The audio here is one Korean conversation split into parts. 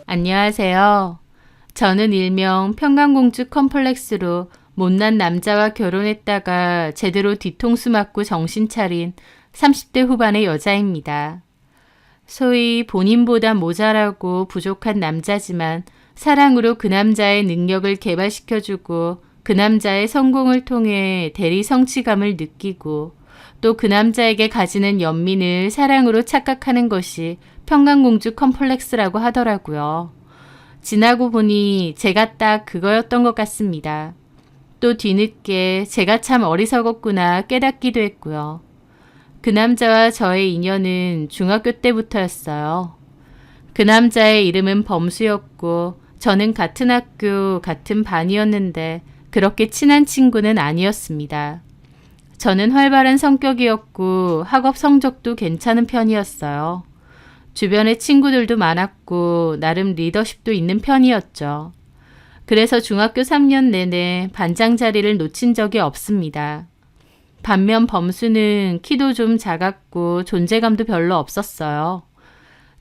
안녕하세요. 저는 일명 평강공주 컴플렉스로 못난 남자와 결혼했다가 제대로 뒤통수 맞고 정신 차린 30대 후반의 여자입니다. 소위 본인보다 모자라고 부족한 남자지만 사랑으로 그 남자의 능력을 개발시켜주고 그 남자의 성공을 통해 대리 성취감을 느끼고 또 그 남자에게 가지는 연민을 사랑으로 착각하는 것이 평강공주 컴플렉스라고 하더라고요. 지나고 보니 제가 딱 그거였던 것 같습니다. 또 뒤늦게 제가 참 어리석었구나 깨닫기도 했고요. 그 남자와 저의 인연은 중학교 때부터였어요. 그 남자의 이름은 범수였고 저는 같은 학교, 같은 반이었는데 그렇게 친한 친구는 아니었습니다. 저는 활발한 성격이었고 학업 성적도 괜찮은 편이었어요. 주변에 친구들도 많았고 나름 리더십도 있는 편이었죠. 그래서 중학교 3년 내내 반장 자리를 놓친 적이 없습니다. 반면 범수는 키도 좀 작았고 존재감도 별로 없었어요.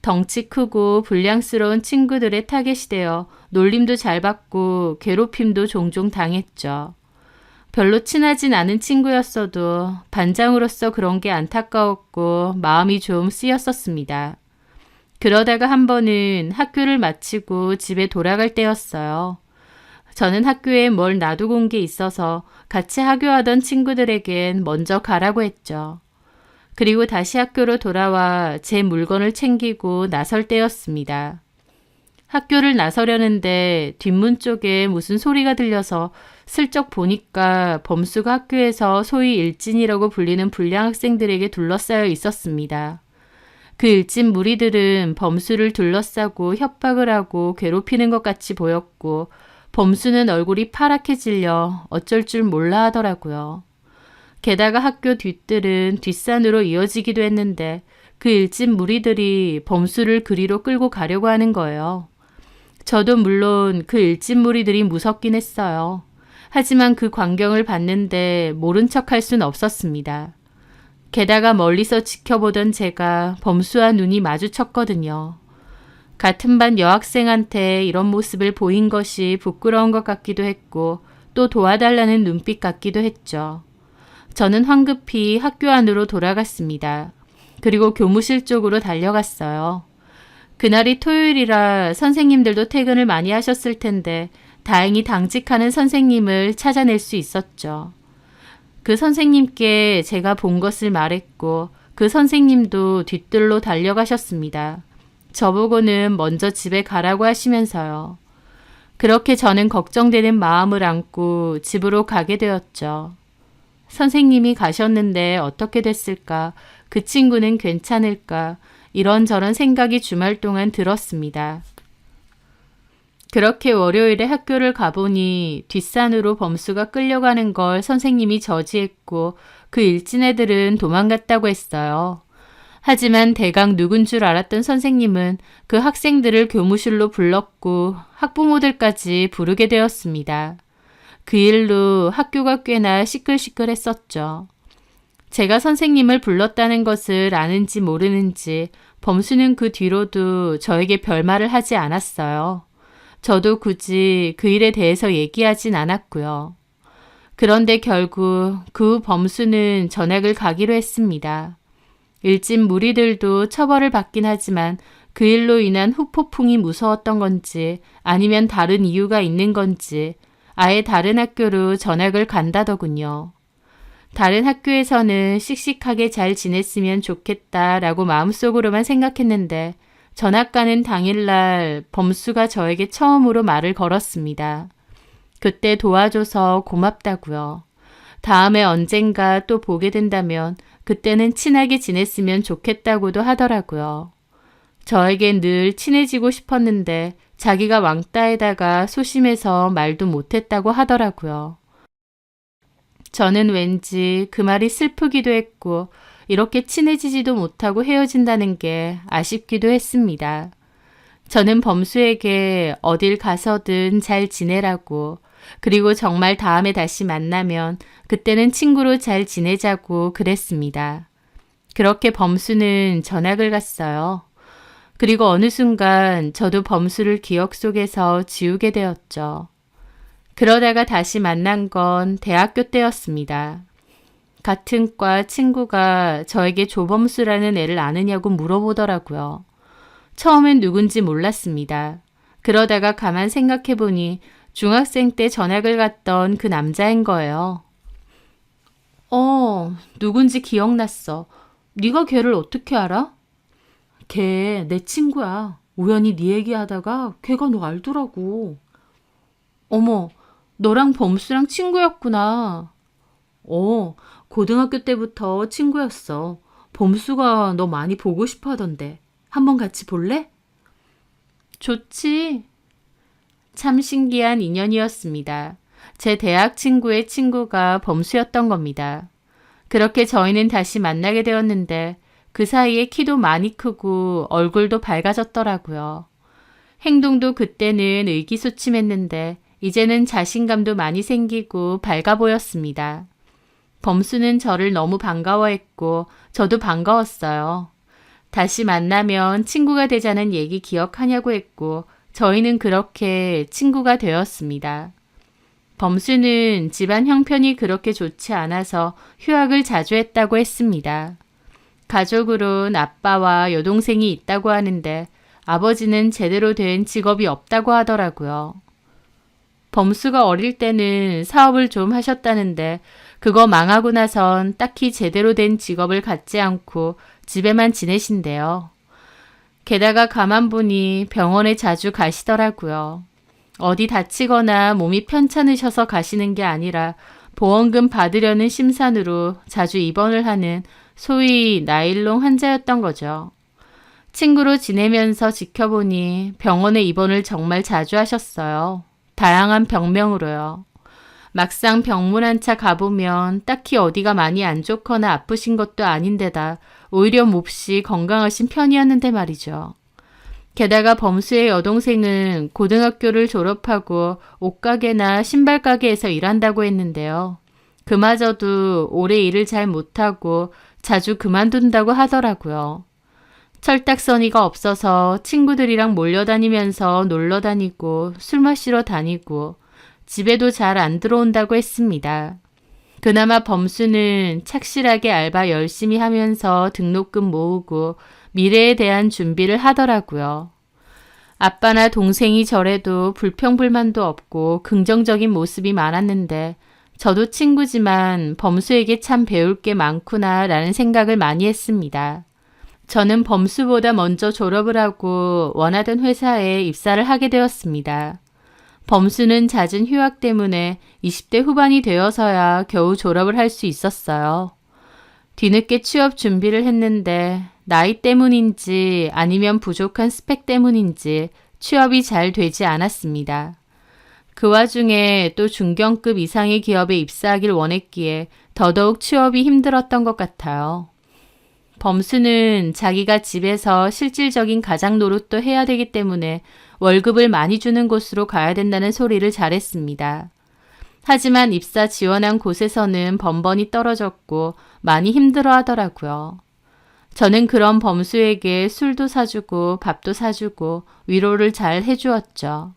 덩치 크고 불량스러운 친구들의 타겟이 되어 놀림도 잘 받고 괴롭힘도 종종 당했죠. 별로 친하진 않은 친구였어도 반장으로서 그런 게 안타까웠고 마음이 좀 쓰였었습니다. 그러다가 한 번은 학교를 마치고 집에 돌아갈 때였어요. 저는 학교에 뭘 놔두고 온 게 있어서 같이 하교하던 친구들에겐 먼저 가라고 했죠. 그리고 다시 학교로 돌아와 제 물건을 챙기고 나설 때였습니다. 학교를 나서려는데 뒷문 쪽에 무슨 소리가 들려서 슬쩍 보니까 범수가 학교에서 소위 일진이라고 불리는 불량 학생들에게 둘러싸여 있었습니다. 그 일진 무리들은 범수를 둘러싸고 협박을 하고 괴롭히는 것 같이 보였고 범수는 얼굴이 파랗게 질려 어쩔 줄 몰라 하더라고요. 게다가 학교 뒷뜰은 뒷산으로 이어지기도 했는데 그 일진 무리들이 범수를 그리로 끌고 가려고 하는 거예요. 저도 물론 그 일진 무리들이 무섭긴 했어요. 하지만 그 광경을 봤는데 모른 척할 순 없었습니다. 게다가 멀리서 지켜보던 제가 범수와 눈이 마주쳤거든요. 같은 반 여학생한테 이런 모습을 보인 것이 부끄러운 것 같기도 했고 또 도와달라는 눈빛 같기도 했죠. 저는 황급히 학교 안으로 돌아갔습니다. 그리고 교무실 쪽으로 달려갔어요. 그날이 토요일이라 선생님들도 퇴근을 많이 하셨을 텐데 다행히 당직하는 선생님을 찾아낼 수 있었죠. 그 선생님께 제가 본 것을 말했고 그 선생님도 뒤뜰로 달려가셨습니다. 저보고는 먼저 집에 가라고 하시면서요. 그렇게 저는 걱정되는 마음을 안고 집으로 가게 되었죠. 선생님이 가셨는데 어떻게 됐을까? 그 친구는 괜찮을까? 이런저런 생각이 주말 동안 들었습니다. 그렇게 월요일에 학교를 가보니 뒷산으로 범수가 끌려가는 걸 선생님이 저지했고 그 일진 애들은 도망갔다고 했어요. 하지만 대강 누군 줄 알았던 선생님은 그 학생들을 교무실로 불렀고 학부모들까지 부르게 되었습니다. 그 일로 학교가 꽤나 시끌시끌했었죠. 제가 선생님을 불렀다는 것을 아는지 모르는지 범수는 그 뒤로도 저에게 별말을 하지 않았어요. 저도 굳이 그 일에 대해서 얘기하진 않았고요. 그런데 결국 그 후 범수는 전학을 가기로 했습니다. 일진 무리들도 처벌을 받긴 하지만 그 일로 인한 후폭풍이 무서웠던 건지 아니면 다른 이유가 있는 건지 아예 다른 학교로 전학을 간다더군요. 다른 학교에서는 씩씩하게 잘 지냈으면 좋겠다라고 마음속으로만 생각했는데 전학 가는 당일날 범수가 저에게 처음으로 말을 걸었습니다. 그때 도와줘서 고맙다고요. 다음에 언젠가 또 보게 된다면 그때는 친하게 지냈으면 좋겠다고도 하더라고요. 저에겐 늘 친해지고 싶었는데 자기가 왕따에다가 소심해서 말도 못했다고 하더라고요. 저는 왠지 그 말이 슬프기도 했고 이렇게 친해지지도 못하고 헤어진다는 게 아쉽기도 했습니다. 저는 범수에게 어딜 가서든 잘 지내라고 그리고 정말 다음에 다시 만나면 그때는 친구로 잘 지내자고 그랬습니다. 그렇게 범수는 전학을 갔어요. 그리고 어느 순간 저도 범수를 기억 속에서 지우게 되었죠. 그러다가 다시 만난 건 대학교 때였습니다. 같은 과 친구가 저에게 조범수라는 애를 아느냐고 물어보더라고요. 처음엔 누군지 몰랐습니다. 그러다가 가만 생각해보니 중학생 때 전학을 갔던 그 남자인 거예요. 누군지 기억났어. 네가 걔를 어떻게 알아? 걔 내 친구야. 우연히 네 얘기하다가 걔가 너 알더라고. 어머, 너랑 범수랑 친구였구나. 고등학교 때부터 친구였어. 범수가 너 많이 보고 싶어 하던데. 한번 같이 볼래? 좋지. 참 신기한 인연이었습니다. 제 대학 친구의 친구가 범수였던 겁니다. 그렇게 저희는 다시 만나게 되었는데 그 사이에 키도 많이 크고 얼굴도 밝아졌더라고요. 행동도 그때는 의기소침했는데 이제는 자신감도 많이 생기고 밝아 보였습니다. 범수는 저를 너무 반가워했고 저도 반가웠어요. 다시 만나면 친구가 되자는 얘기 기억하냐고 했고 저희는 그렇게 친구가 되었습니다. 범수는 집안 형편이 그렇게 좋지 않아서 휴학을 자주 했다고 했습니다. 가족으론 아빠와 여동생이 있다고 하는데 아버지는 제대로 된 직업이 없다고 하더라고요. 범수가 어릴 때는 사업을 좀 하셨다는데 그거 망하고 나선 딱히 제대로 된 직업을 갖지 않고 집에만 지내신대요. 게다가 가만 보니 병원에 자주 가시더라고요. 어디 다치거나 몸이 편찮으셔서 가시는 게 아니라 보험금 받으려는 심산으로 자주 입원을 하는 소위 나일론 환자였던 거죠. 친구로 지내면서 지켜보니 병원에 입원을 정말 자주 하셨어요. 다양한 병명으로요. 막상 병문 한 차 가보면 딱히 어디가 많이 안 좋거나 아프신 것도 아닌데다 오히려 몹시 건강하신 편이었는데 말이죠. 게다가 범수의 여동생은 고등학교를 졸업하고 옷가게나 신발가게에서 일한다고 했는데요. 그마저도 오래 일을 잘 못하고 자주 그만둔다고 하더라고요. 철딱서니가 없어서 친구들이랑 몰려다니면서 놀러 다니고 술 마시러 다니고 집에도 잘 안 들어온다고 했습니다. 그나마 범수는 착실하게 알바 열심히 하면서 등록금 모으고 미래에 대한 준비를 하더라고요. 아빠나 동생이 저래도 불평불만도 없고 긍정적인 모습이 많았는데 저도 친구지만 범수에게 참 배울 게 많구나 라는 생각을 많이 했습니다. 저는 범수보다 먼저 졸업을 하고 원하던 회사에 입사를 하게 되었습니다. 범수는 잦은 휴학 때문에 20대 후반이 되어서야 겨우 졸업을 할 수 있었어요. 뒤늦게 취업 준비를 했는데 나이 때문인지 아니면 부족한 스펙 때문인지 취업이 잘 되지 않았습니다. 그 와중에 또 중견급 이상의 기업에 입사하길 원했기에 더더욱 취업이 힘들었던 것 같아요. 범수는 자기가 집에서 실질적인 가장 노릇도 해야 되기 때문에 월급을 많이 주는 곳으로 가야 된다는 소리를 잘했습니다. 하지만 입사 지원한 곳에서는 번번이 떨어졌고 많이 힘들어 하더라고요. 저는 그런 범수에게 술도 사주고 밥도 사주고 위로를 잘 해주었죠.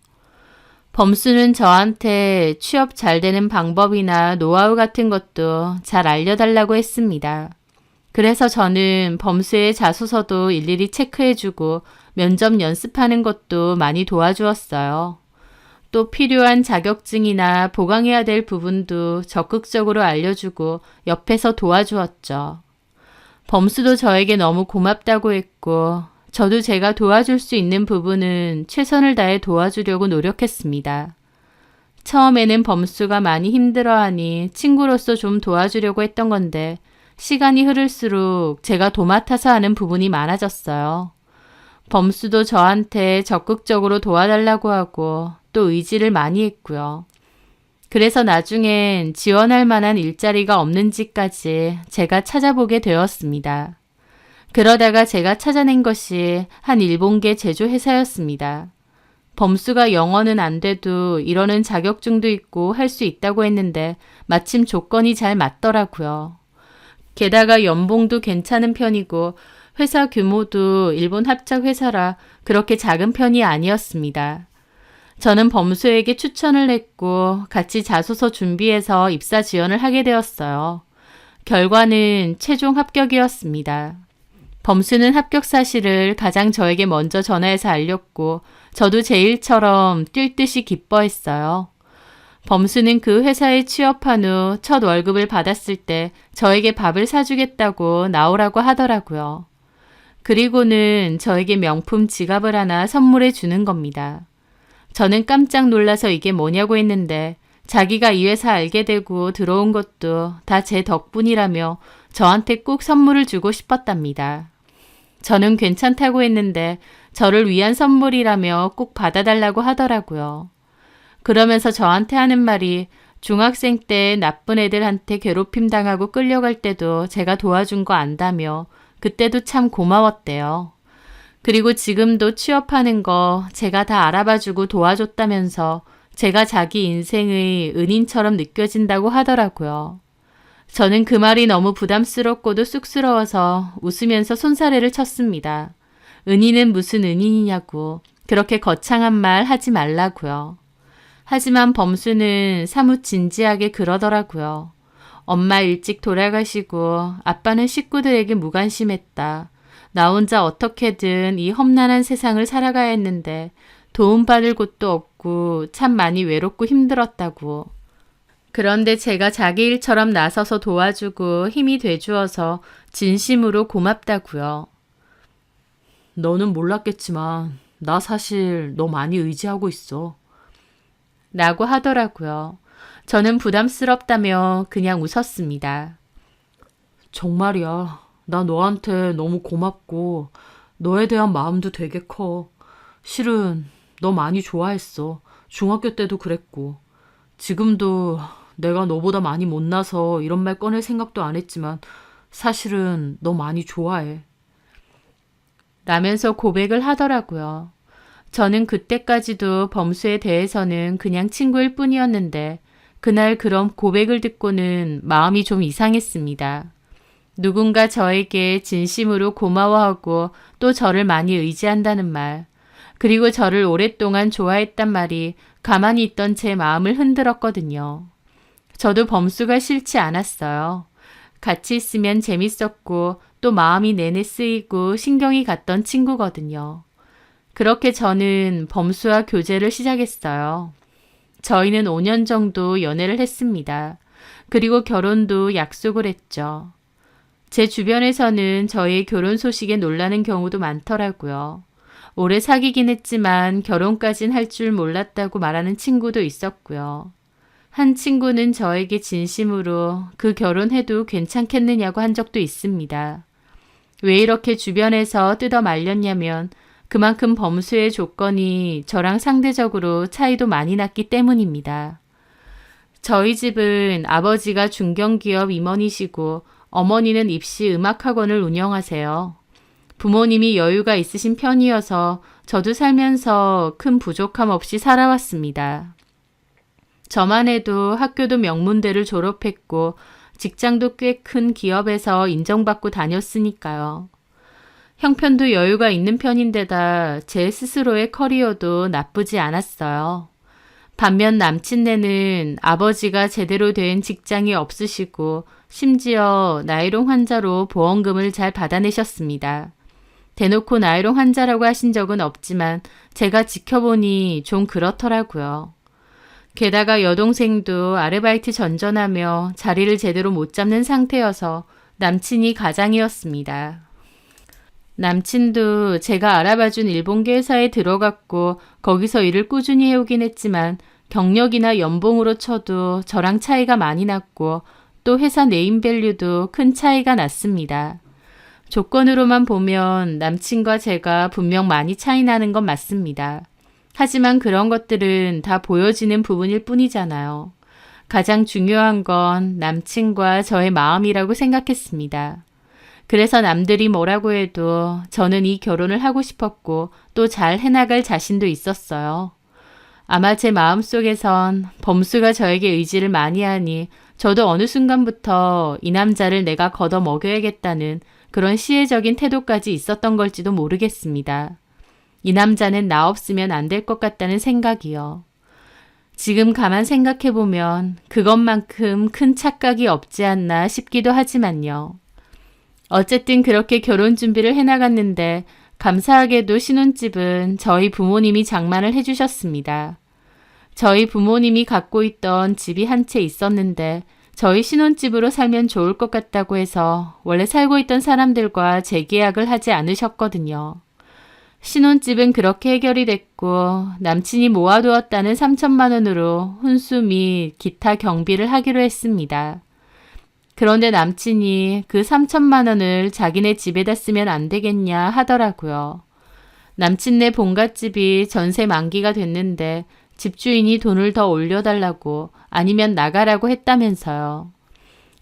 범수는 저한테 취업 잘 되는 방법이나 노하우 같은 것도 잘 알려달라고 했습니다. 그래서 저는 범수의 자소서도 일일이 체크해주고 면접 연습하는 것도 많이 도와주었어요. 또 필요한 자격증이나 보강해야 될 부분도 적극적으로 알려주고 옆에서 도와주었죠. 범수도 저에게 너무 고맙다고 했고 저도 제가 도와줄 수 있는 부분은 최선을 다해 도와주려고 노력했습니다. 처음에는 범수가 많이 힘들어하니 친구로서 좀 도와주려고 했던 건데 시간이 흐를수록 제가 도맡아서 하는 부분이 많아졌어요. 범수도 저한테 적극적으로 도와달라고 하고 또 의지를 많이 했고요. 그래서 나중엔 지원할 만한 일자리가 없는지까지 제가 찾아보게 되었습니다. 그러다가 제가 찾아낸 것이 한 일본계 제조회사였습니다. 범수가 영어는 안 돼도 이러는 자격증도 있고 할 수 있다고 했는데 마침 조건이 잘 맞더라고요. 게다가 연봉도 괜찮은 편이고 회사 규모도 일본 합작 회사라 그렇게 작은 편이 아니었습니다. 저는 범수에게 추천을 했고 같이 자소서 준비해서 입사 지원을 하게 되었어요. 결과는 최종 합격이었습니다. 범수는 합격 사실을 가장 저에게 먼저 전화해서 알렸고 저도 제 일처럼 뛸 듯이 기뻐했어요. 범수는 그 회사에 취업한 후 첫 월급을 받았을 때 저에게 밥을 사주겠다고 나오라고 하더라고요. 그리고는 저에게 명품 지갑을 하나 선물해 주는 겁니다. 저는 깜짝 놀라서 이게 뭐냐고 했는데 자기가 이 회사 알게 되고 들어온 것도 다 제 덕분이라며 저한테 꼭 선물을 주고 싶었답니다. 저는 괜찮다고 했는데 저를 위한 선물이라며 꼭 받아달라고 하더라고요. 그러면서 저한테 하는 말이 중학생 때 나쁜 애들한테 괴롭힘 당하고 끌려갈 때도 제가 도와준 거 안다며 그때도 참 고마웠대요. 그리고 지금도 취업하는 거 제가 다 알아봐주고 도와줬다면서 제가 자기 인생의 은인처럼 느껴진다고 하더라고요. 저는 그 말이 너무 부담스럽고도 쑥스러워서 웃으면서 손사래를 쳤습니다. 은인은 무슨 은인이냐고 그렇게 거창한 말 하지 말라고요. 하지만 범수는 사뭇 진지하게 그러더라고요. 엄마 일찍 돌아가시고 아빠는 식구들에게 무관심했다. 나 혼자 어떻게든 이 험난한 세상을 살아가야 했는데 도움받을 곳도 없고 참 많이 외롭고 힘들었다고. 그런데 제가 자기 일처럼 나서서 도와주고 힘이 돼주어서 진심으로 고맙다고요. 너는 몰랐겠지만 나 사실 너 많이 의지하고 있어. 라고 하더라고요. 저는 부담스럽다며 그냥 웃었습니다. 정말이야. 나 너한테 너무 고맙고 너에 대한 마음도 되게 커. 실은 너 많이 좋아했어. 중학교 때도 그랬고. 지금도 내가 너보다 많이 못나서 이런 말 꺼낼 생각도 안 했지만 사실은 너 많이 좋아해. 라면서 고백을 하더라고요. 저는 그때까지도 범수에 대해서는 그냥 친구일 뿐이었는데 그날 그런 고백을 듣고는 마음이 좀 이상했습니다. 누군가 저에게 진심으로 고마워하고 또 저를 많이 의지한다는 말, 그리고 저를 오랫동안 좋아했단 말이 가만히 있던 제 마음을 흔들었거든요. 저도 범수가 싫지 않았어요. 같이 있으면 재밌었고 또 마음이 내내 쓰이고 신경이 갔던 친구거든요. 그렇게 저는 범수와 교제를 시작했어요. 저희는 5년 정도 연애를 했습니다. 그리고 결혼도 약속을 했죠. 제 주변에서는 저의 결혼 소식에 놀라는 경우도 많더라고요. 오래 사귀긴 했지만 결혼까진 할 줄 몰랐다고 말하는 친구도 있었고요. 한 친구는 저에게 진심으로 그 결혼해도 괜찮겠느냐고 한 적도 있습니다. 왜 이렇게 주변에서 뜯어 말렸냐면 그만큼 범수의 조건이 저랑 상대적으로 차이도 많이 났기 때문입니다. 저희 집은 아버지가 중견기업 임원이시고 어머니는 입시 음악학원을 운영하세요. 부모님이 여유가 있으신 편이어서 저도 살면서 큰 부족함 없이 살아왔습니다. 저만 해도 학교도 명문대를 졸업했고 직장도 꽤 큰 기업에서 인정받고 다녔으니까요. 형편도 여유가 있는 편인데다 제 스스로의 커리어도 나쁘지 않았어요. 반면 남친네는 아버지가 제대로 된 직장이 없으시고 심지어 나이롱 환자로 보험금을 잘 받아내셨습니다. 대놓고 나이롱 환자라고 하신 적은 없지만 제가 지켜보니 좀 그렇더라고요. 게다가 여동생도 아르바이트 전전하며 자리를 제대로 못 잡는 상태여서 남친이 가장이었습니다. 남친도 제가 알아봐준 일본계 회사에 들어갔고 거기서 일을 꾸준히 해오긴 했지만 경력이나 연봉으로 쳐도 저랑 차이가 많이 났고 또 회사 네임밸류도 큰 차이가 났습니다. 조건으로만 보면 남친과 제가 분명 많이 차이 나는 건 맞습니다. 하지만 그런 것들은 다 보여지는 부분일 뿐이잖아요. 가장 중요한 건 남친과 저의 마음이라고 생각했습니다. 그래서 남들이 뭐라고 해도 저는 이 결혼을 하고 싶었고 또 잘 해나갈 자신도 있었어요. 아마 제 마음속에선 범수가 저에게 의지를 많이 하니 저도 어느 순간부터 이 남자를 내가 걷어 먹여야겠다는 그런 시혜적인 태도까지 있었던 걸지도 모르겠습니다. 이 남자는 나 없으면 안 될 것 같다는 생각이요. 지금 가만 생각해보면 그것만큼 큰 착각이 없지 않나 싶기도 하지만요. 어쨌든 그렇게 결혼 준비를 해나갔는데 감사하게도 신혼집은 저희 부모님이 장만을 해주셨습니다. 저희 부모님이 갖고 있던 집이 한 채 있었는데 저희 신혼집으로 살면 좋을 것 같다고 해서 원래 살고 있던 사람들과 재계약을 하지 않으셨거든요. 신혼집은 그렇게 해결이 됐고 남친이 모아두었다는 3천만 원으로 혼수 및 기타 경비를 하기로 했습니다. 그런데 남친이 그 3천만 원을 자기네 집에다 쓰면 안 되겠냐 하더라고요. 남친네 본갓집이 전세 만기가 됐는데 집주인이 돈을 더 올려달라고 아니면 나가라고 했다면서요.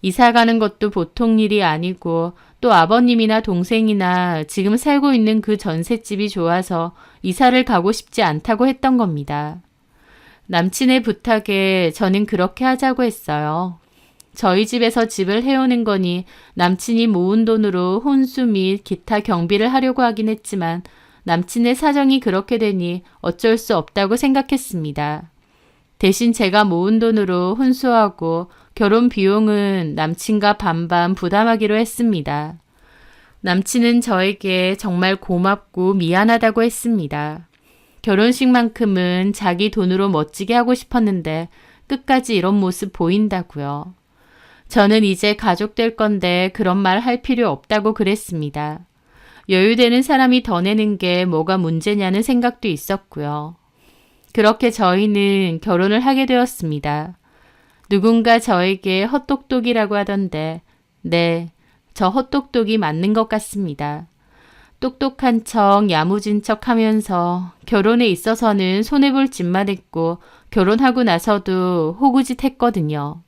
이사 가는 것도 보통 일이 아니고 또 아버님이나 동생이나 지금 살고 있는 그 전셋집이 좋아서 이사를 가고 싶지 않다고 했던 겁니다. 남친의 부탁에 저는 그렇게 하자고 했어요. 저희 집에서 집을 해오는 거니 남친이 모은 돈으로 혼수 및 기타 경비를 하려고 하긴 했지만 남친의 사정이 그렇게 되니 어쩔 수 없다고 생각했습니다. 대신 제가 모은 돈으로 혼수하고 결혼 비용은 남친과 반반 부담하기로 했습니다. 남친은 저에게 정말 고맙고 미안하다고 했습니다. 결혼식만큼은 자기 돈으로 멋지게 하고 싶었는데 끝까지 이런 모습 보인다고요. 저는 이제 가족 될 건데 그런 말 할 필요 없다고 그랬습니다. 여유되는 사람이 더 내는 게 뭐가 문제냐는 생각도 있었고요. 그렇게 저희는 결혼을 하게 되었습니다. 누군가 저에게 헛똑똑이라고 하던데 네, 저 헛똑똑이 맞는 것 같습니다. 똑똑한 척 야무진 척 하면서 결혼에 있어서는 손해볼 짓만 했고 결혼하고 나서도 호구짓 했거든요.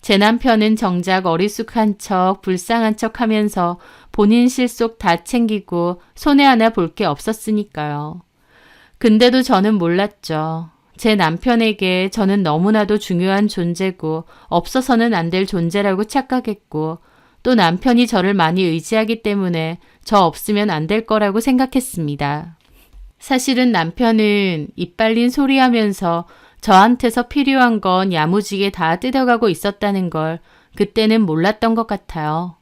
제 남편은 정작 어리숙한 척 불쌍한 척 하면서 본인 실속 다 챙기고 손해 하나 볼 게 없었으니까요. 근데도 저는 몰랐죠. 제 남편에게 저는 너무나도 중요한 존재고 없어서는 안 될 존재라고 착각했고 또 남편이 저를 많이 의지하기 때문에 저 없으면 안 될 거라고 생각했습니다. 사실은 남편은 입 빨린 소리하면서 저한테서 필요한 건 야무지게 다 뜯어가고 있었다는 걸 그때는 몰랐던 것 같아요.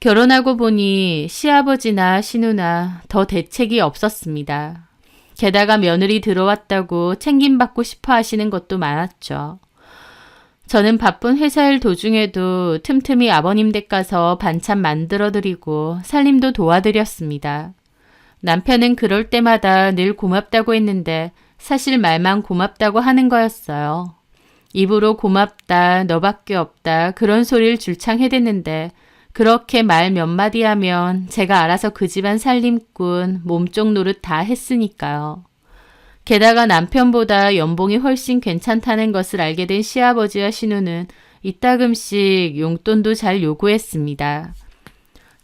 결혼하고 보니 시아버지나 시누나 더 대책이 없었습니다. 게다가 며느리 들어왔다고 챙김받고 싶어 하시는 것도 많았죠. 저는 바쁜 회사 일 도중에도 틈틈이 아버님 댁 가서 반찬 만들어드리고 살림도 도와드렸습니다. 남편은 그럴 때마다 늘 고맙다고 했는데 사실 말만 고맙다고 하는 거였어요. 입으로 고맙다, 너밖에 없다 그런 소리를 줄창 해댔는데 그렇게 말 몇 마디 하면 제가 알아서 그 집안 살림꾼, 몸쪽 노릇 다 했으니까요. 게다가 남편보다 연봉이 훨씬 괜찮다는 것을 알게 된 시아버지와 시누는 이따금씩 용돈도 잘 요구했습니다.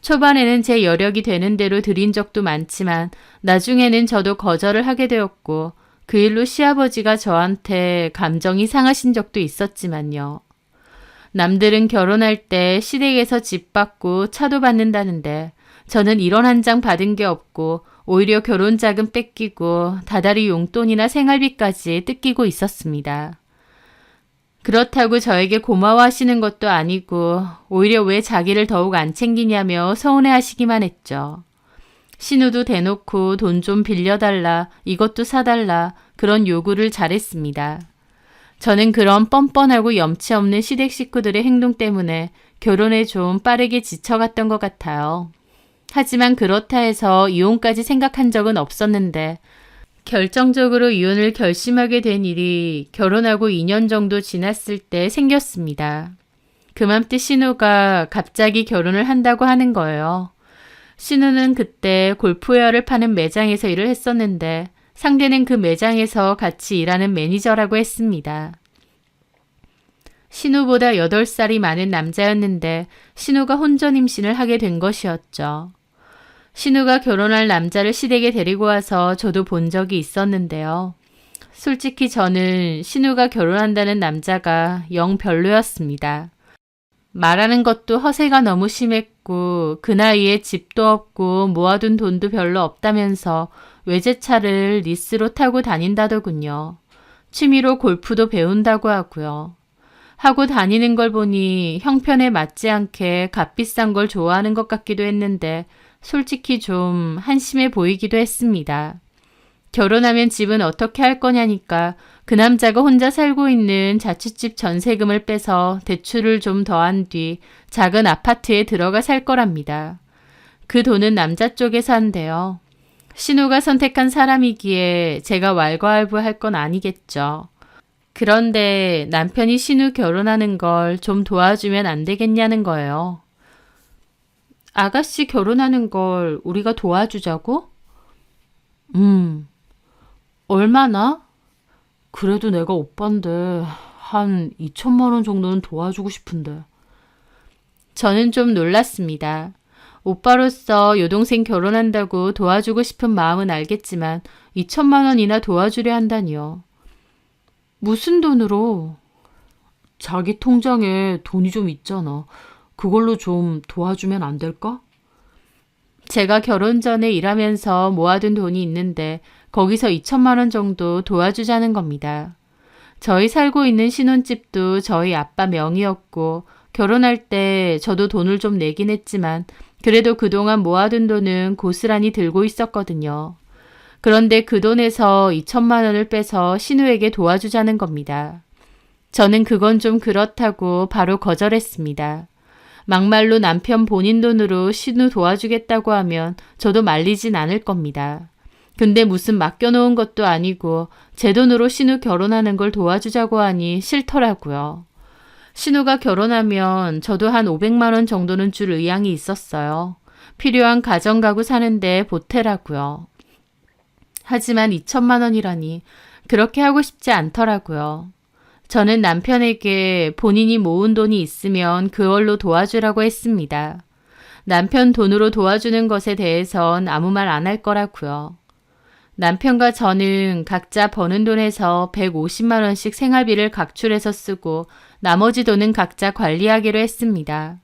초반에는 제 여력이 되는 대로 드린 적도 많지만 나중에는 저도 거절을 하게 되었고 그 일로 시아버지가 저한테 감정이 상하신 적도 있었지만요. 남들은 결혼할 때 시댁에서 집 받고 차도 받는다는데 저는 이런 한 장 받은 게 없고 오히려 결혼 자금 뺏기고 다달이 용돈이나 생활비까지 뜯기고 있었습니다. 그렇다고 저에게 고마워하시는 것도 아니고 오히려 왜 자기를 더욱 안 챙기냐며 서운해하시기만 했죠. 신우도 대놓고 돈 좀 빌려달라, 이것도 사달라 그런 요구를 잘했습니다. 저는 그런 뻔뻔하고 염치 없는 시댁 식구들의 행동 때문에 결혼에 좀 빠르게 지쳐갔던 것 같아요. 하지만 그렇다 해서 이혼까지 생각한 적은 없었는데 결정적으로 이혼을 결심하게 된 일이 결혼하고 2년 정도 지났을 때 생겼습니다. 그맘때 신우가 갑자기 결혼을 한다고 하는 거예요. 신우는 그때 골프웨어를 파는 매장에서 일을 했었는데 상대는 그 매장에서 같이 일하는 매니저라고 했습니다. 신우보다 8살이 많은 남자였는데 신우가 혼전 임신을 하게 된 것이었죠. 신우가 결혼할 남자를 시댁에 데리고 와서 저도 본 적이 있었는데요. 솔직히 저는 신우가 결혼한다는 남자가 영 별로였습니다. 말하는 것도 허세가 너무 심했고 없고 그 나이에 집도 없고 모아둔 돈도 별로 없다면서 외제차를 리스로 타고 다닌다더군요. 취미로 골프도 배운다고 하고요. 하고 다니는 걸 보니 형편에 맞지 않게 값비싼 걸 좋아하는 것 같기도 했는데 솔직히 좀 한심해 보이기도 했습니다. 결혼하면 집은 어떻게 할 거냐니까 그 남자가 혼자 살고 있는 자취집 전세금을 빼서 대출을 좀 더한 뒤 작은 아파트에 들어가 살 거랍니다. 그 돈은 남자 쪽에서 한대요. 신우가 선택한 사람이기에 제가 왈가왈부할 건 아니겠죠. 그런데 남편이 신우 결혼하는 걸 좀 도와주면 안 되겠냐는 거예요. 아가씨 결혼하는 걸 우리가 도와주자고? 얼마나? 그래도 내가 오빠인데 한 2천만 원 정도는 도와주고 싶은데. 저는 좀 놀랐습니다. 오빠로서 여동생 결혼한다고 도와주고 싶은 마음은 알겠지만 2천만 원이나 도와주려 한다니요. 무슨 돈으로? 자기 통장에 돈이 좀 있잖아. 그걸로 좀 도와주면 안 될까? 제가 결혼 전에 일하면서 모아둔 돈이 있는데 거기서 2천만 원 정도 도와주자는 겁니다. 저희 살고 있는 신혼집도 저희 아빠 명의였고 결혼할 때 저도 돈을 좀 내긴 했지만 그래도 그동안 모아둔 돈은 고스란히 들고 있었거든요. 그런데 그 돈에서 2천만 원을 빼서 신우에게 도와주자는 겁니다. 저는 그건 좀 그렇다고 바로 거절했습니다. 막말로 남편 본인 돈으로 신우 도와주겠다고 하면 저도 말리진 않을 겁니다. 근데 무슨 맡겨놓은 것도 아니고 제 돈으로 신우 결혼하는 걸 도와주자고 하니 싫더라고요. 신우가 결혼하면 저도 한 500만 원 정도는 줄 의향이 있었어요. 필요한 가정가구 사는데 보태라고요. 하지만 2천만 원이라니 그렇게 하고 싶지 않더라고요. 저는 남편에게 본인이 모은 돈이 있으면 그걸로 도와주라고 했습니다. 남편 돈으로 도와주는 것에 대해선 아무 말 안 할 거라고요. 남편과 저는 각자 버는 돈에서 150만 원씩 생활비를 각출해서 쓰고 나머지 돈은 각자 관리하기로 했습니다.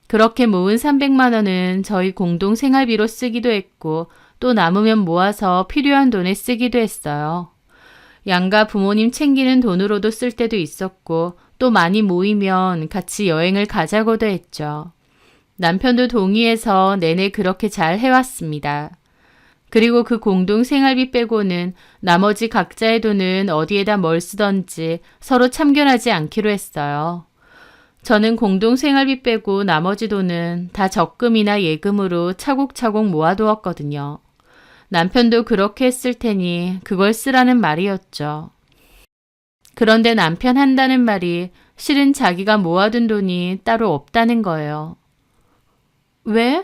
그렇게 모은 300만 원은 저희 공동 생활비로 쓰기도 했고 또 남으면 모아서 필요한 돈에 쓰기도 했어요. 양가 부모님 챙기는 돈으로도 쓸 때도 있었고 또 많이 모이면 같이 여행을 가자고도 했죠. 남편도 동의해서 내내 그렇게 잘 해왔습니다. 그리고 그 공동 생활비 빼고는 나머지 각자의 돈은 어디에다 뭘 쓰던지 서로 참견하지 않기로 했어요. 저는 공동 생활비 빼고 나머지 돈은 다 적금이나 예금으로 차곡차곡 모아두었거든요. 남편도 그렇게 했을 테니 그걸 쓰라는 말이었죠. 그런데 남편 한다는 말이 실은 자기가 모아둔 돈이 따로 없다는 거예요. 왜?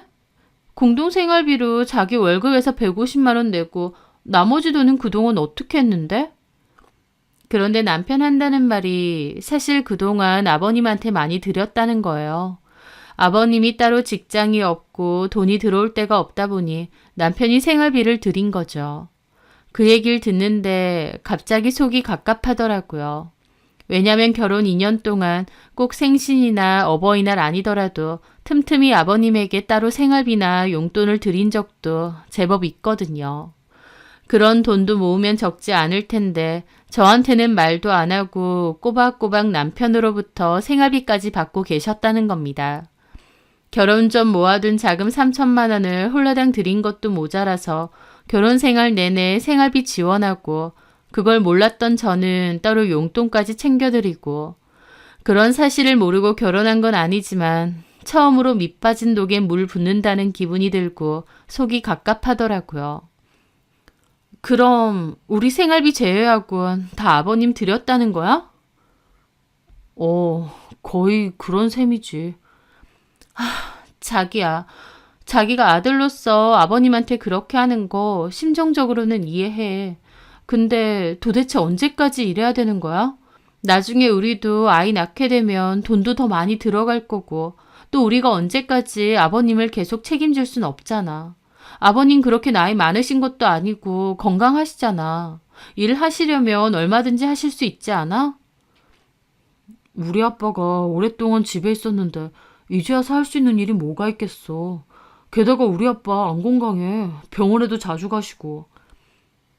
공동생활비로 자기 월급에서 150만 원 내고 나머지 돈은 그동안 어떻게 했는데? 그런데 남편 한다는 말이 사실 그동안 아버님한테 많이 드렸다는 거예요. 아버님이 따로 직장이 없고 돈이 들어올 데가 없다 보니 남편이 생활비를 드린 거죠. 그 얘기를 듣는데 갑자기 속이 갑갑하더라고요. 왜냐면 결혼 2년 동안 꼭 생신이나 어버이날 아니더라도 틈틈이 아버님에게 따로 생활비나 용돈을 드린 적도 제법 있거든요. 그런 돈도 모으면 적지 않을 텐데 저한테는 말도 안 하고 꼬박꼬박 남편으로부터 생활비까지 받고 계셨다는 겁니다. 결혼 전 모아둔 자금 3천만 원을 홀라당 드린 것도 모자라서 결혼 생활 내내 생활비 지원하고 그걸 몰랐던 저는 따로 용돈까지 챙겨드리고 그런 사실을 모르고 결혼한 건 아니지만 처음으로 밑 빠진 독에 물 붓는다는 기분이 들고 속이 갑갑하더라고요. 그럼 우리 생활비 제외하고는 다 아버님 드렸다는 거야? 거의 그런 셈이지. 자기야. 자기가 아들로서 아버님한테 그렇게 하는 거 심정적으로는 이해해. 근데 도대체 언제까지 이래야 되는 거야? 나중에 우리도 아이 낳게 되면 돈도 더 많이 들어갈 거고 또 우리가 언제까지 아버님을 계속 책임질 순 없잖아. 아버님 그렇게 나이 많으신 것도 아니고 건강하시잖아. 일하시려면 얼마든지 하실 수 있지 않아? 우리 아빠가 오랫동안 집에 있었는데 이제 와서 할 수 있는 일이 뭐가 있겠어. 게다가 우리 아빠 안 건강해. 병원에도 자주 가시고.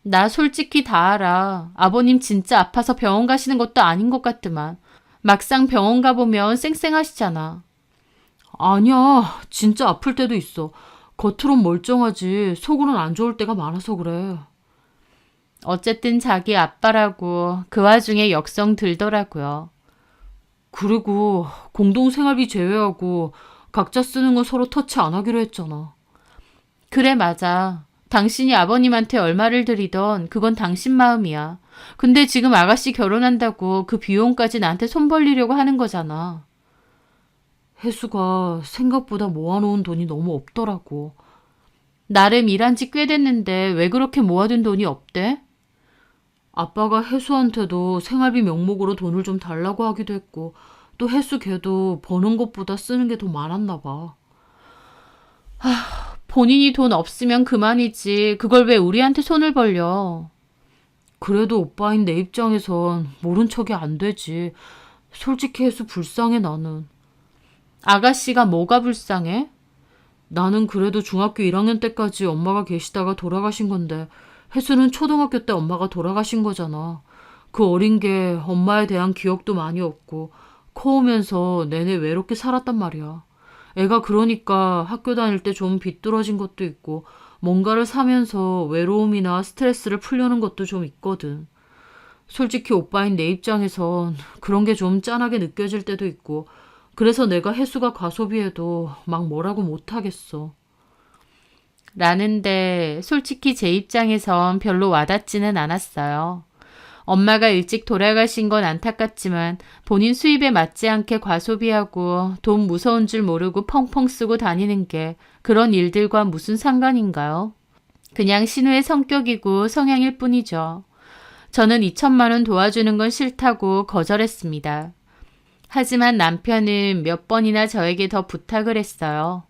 나 솔직히 다 알아. 아버님 진짜 아파서 병원 가시는 것도 아닌 것 같더만. 막상 병원 가보면 쌩쌩하시잖아. 아니야, 진짜 아플 때도 있어. 겉으론 멀쩡하지 속으론 안 좋을 때가 많아서 그래. 어쨌든 자기 아빠라고 그 와중에 역성 들더라고요. 그리고 공동생활비 제외하고 각자 쓰는 건 서로 터치 안 하기로 했잖아. 그래, 맞아. 당신이 아버님한테 얼마를 드리던 그건 당신 마음이야. 근데 지금 아가씨 결혼한다고 그 비용까지 나한테 손 벌리려고 하는 거잖아. 혜수가 생각보다 모아놓은 돈이 너무 없더라고. 나름 일한 지 꽤 됐는데 왜 그렇게 모아둔 돈이 없대? 아빠가 혜수한테도 생활비 명목으로 돈을 좀 달라고 하기도 했고 또 혜수 걔도 버는 것보다 쓰는 게 더 많았나 봐. 본인이 돈 없으면 그만이지. 그걸 왜 우리한테 손을 벌려? 그래도 오빠인 내 입장에선 모른 척이 안 되지. 솔직히 혜수 불쌍해 나는. 아가씨가 뭐가 불쌍해? 나는 그래도 중학교 1학년 때까지 엄마가 계시다가 돌아가신 건데 혜수는 초등학교 때 엄마가 돌아가신 거잖아. 그 어린 게 엄마에 대한 기억도 많이 없고 커오면서 내내 외롭게 살았단 말이야. 애가 그러니까 학교 다닐 때 좀 비뚤어진 것도 있고 뭔가를 사면서 외로움이나 스트레스를 풀려는 것도 좀 있거든. 솔직히 오빠인 내 입장에선 그런 게 좀 짠하게 느껴질 때도 있고 그래서 내가 혜수가 과소비해도 막 뭐라고 못하겠어. 라는데 솔직히 제 입장에선 별로 와닿지는 않았어요. 엄마가 일찍 돌아가신 건 안타깝지만 본인 수입에 맞지 않게 과소비하고 돈 무서운 줄 모르고 펑펑 쓰고 다니는 게 그런 일들과 무슨 상관인가요? 그냥 신우의 성격이고 성향일 뿐이죠. 저는 2천만 원 도와주는 건 싫다고 거절했습니다. 하지만 남편은 몇 번이나 저에게 더 부탁을 했어요.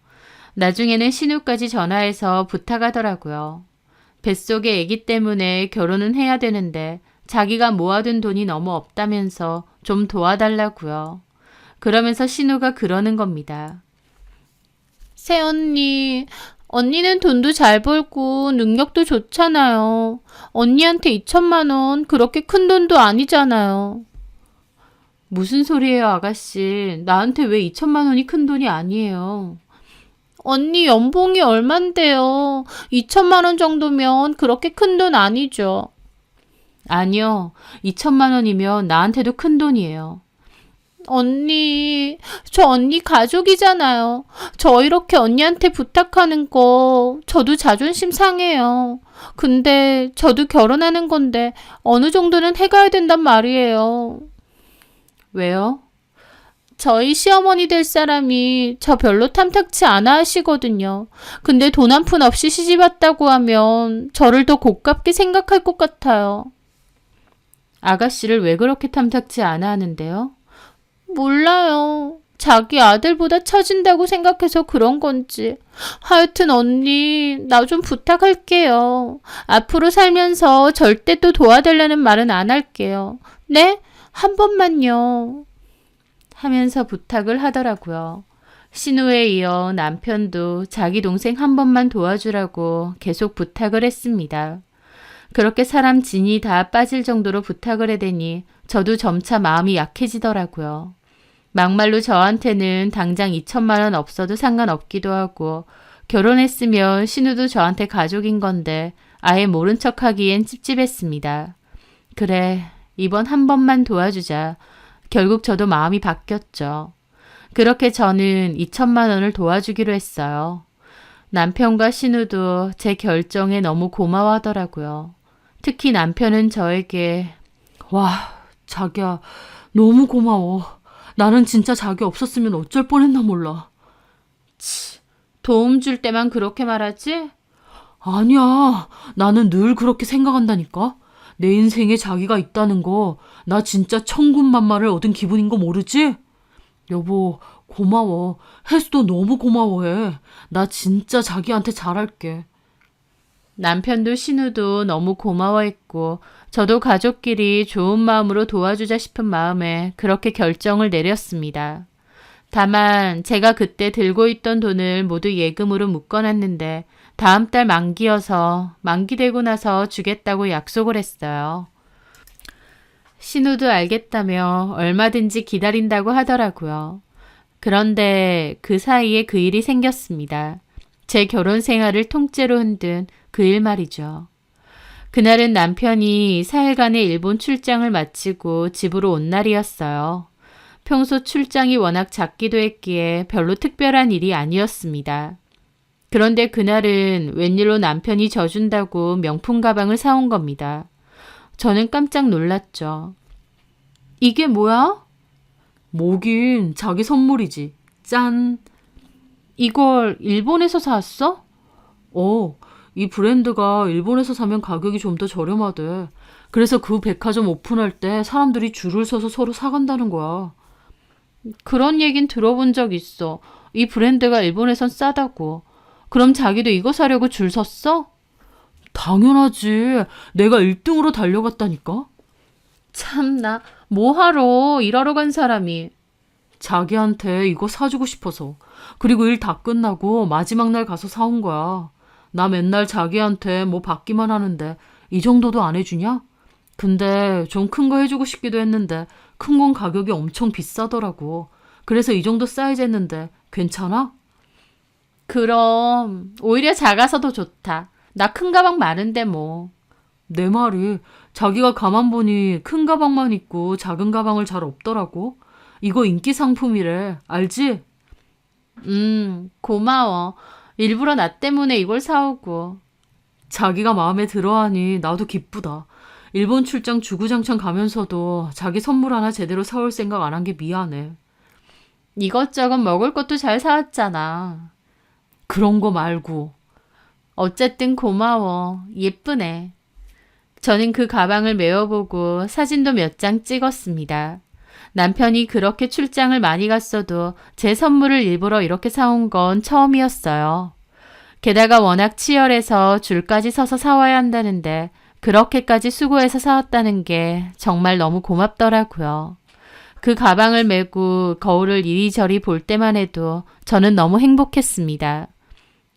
나중에는 신우까지 전화해서 부탁하더라고요. 뱃속의 아기 때문에 결혼은 해야 되는데 자기가 모아둔 돈이 너무 없다면서 좀 도와달라고요. 그러면서 신우가 그러는 겁니다. 새언니, 언니는 돈도 잘 벌고 능력도 좋잖아요. 언니한테 2천만 원 그렇게 큰 돈도 아니잖아요. 무슨 소리예요, 아가씨. 나한테 왜 2천만 원이 큰 돈이 아니에요. 언니 연봉이 얼만데요. 2천만 원 정도면 그렇게 큰 돈 아니죠. 아니요. 2천만 원이면 나한테도 큰 돈이에요. 언니, 저 언니 가족이잖아요. 저 이렇게 언니한테 부탁하는 거 저도 자존심 상해요. 근데 저도 결혼하는 건데 어느 정도는 해가야 된단 말이에요. 왜요? 저희 시어머니 될 사람이 저 별로 탐탁치 않아 하시거든요. 근데 돈 한 푼 없이 시집 왔다고 하면 저를 더 고깝게 생각할 것 같아요. 아가씨를 왜 그렇게 탐탁치 않아 하는데요? 몰라요. 자기 아들보다 처진다고 생각해서 그런 건지. 하여튼 언니, 나 좀 부탁할게요. 앞으로 살면서 절대 또 도와달라는 말은 안 할게요. 네? 한 번만요. 하면서 부탁을 하더라고요. 신우에 이어 남편도 자기 동생 한 번만 도와주라고 계속 부탁을 했습니다. 그렇게 사람 진이 다 빠질 정도로 부탁을 해대니 저도 점차 마음이 약해지더라고요. 막말로 저한테는 당장 2천만 원 없어도 상관없기도 하고 결혼했으면 신우도 저한테 가족인 건데 아예 모른 척하기엔 찝찝했습니다. 그래, 이번 한 번만 도와주자. 결국 저도 마음이 바뀌었죠. 그렇게 저는 2천만 원을 도와주기로 했어요. 남편과 신우도 제 결정에 너무 고마워하더라고요. 특히 남편은 저에게 와, 자기야, 너무 고마워. 나는 진짜 자기 없었으면 어쩔 뻔했나 몰라. 도움 줄 때만 그렇게 말하지? 아니야, 나는 늘 그렇게 생각한다니까. 내 인생에 자기가 있다는 거, 나 진짜 천군만마를 얻은 기분인 거 모르지? 여보, 고마워. 혜수도 너무 고마워해. 나 진짜 자기한테 잘할게. 남편도 신우도 너무 고마워했고 저도 가족끼리 좋은 마음으로 도와주자 싶은 마음에 그렇게 결정을 내렸습니다. 다만 제가 그때 들고 있던 돈을 모두 예금으로 묶어놨는데 다음 달 만기여서 만기되고 나서 주겠다고 약속을 했어요. 신우도 알겠다며 얼마든지 기다린다고 하더라고요. 그런데 그 사이에 그 일이 생겼습니다. 제 결혼 생활을 통째로 흔든 그 일 말이죠. 그날은 남편이 4일간의 일본 출장을 마치고 집으로 온 날이었어요. 평소 출장이 워낙 잦기도 했기에 별로 특별한 일이 아니었습니다. 그런데 그날은 웬일로 남편이 져준다고 명품 가방을 사온 겁니다. 저는 깜짝 놀랐죠. 이게 뭐야? 뭐긴 자기 선물이지. 짠. 이걸 일본에서 샀어? 이 브랜드가 일본에서 사면 가격이 좀 더 저렴하대. 그래서 그 백화점 오픈할 때 사람들이 줄을 서서 서로 사간다는 거야. 그런 얘긴 들어본 적 있어. 이 브랜드가 일본에선 싸다고. 그럼 자기도 이거 사려고 줄 섰어? 당연하지. 내가 1등으로 달려갔다니까. 참나, 뭐하러 일하러 간 사람이. 자기한테 이거 사주고 싶어서. 그리고 일 다 끝나고 마지막 날 가서 사온 거야. 나 맨날 자기한테 뭐 받기만 하는데 이 정도도 안 해주냐? 근데 좀 큰 거 해주고 싶기도 했는데 큰 건 가격이 엄청 비싸더라고. 그래서 이 정도 사이즈 했는데 괜찮아? 그럼 오히려 작아서 더 좋다. 나 큰 가방 많은데 뭐. 내 말이 자기가 가만 보니 큰 가방만 있고 작은 가방을 잘 없더라고. 이거 인기 상품이래. 알지? 고마워. 일부러 나 때문에 이걸 사오고. 자기가 마음에 들어하니 나도 기쁘다. 일본 출장 주구장창 가면서도 자기 선물 하나 제대로 사올 생각 안 한 게 미안해. 이것저것 먹을 것도 잘 사왔잖아. 그런 거 말고. 어쨌든 고마워. 예쁘네. 저는 그 가방을 메워보고 사진도 몇 장 찍었습니다. 남편이 그렇게 출장을 많이 갔어도 제 선물을 일부러 이렇게 사온 건 처음이었어요. 게다가 워낙 치열해서 줄까지 서서 사와야 한다는데 그렇게까지 수고해서 사왔다는 게 정말 너무 고맙더라고요. 그 가방을 메고 거울을 이리저리 볼 때만 해도 저는 너무 행복했습니다.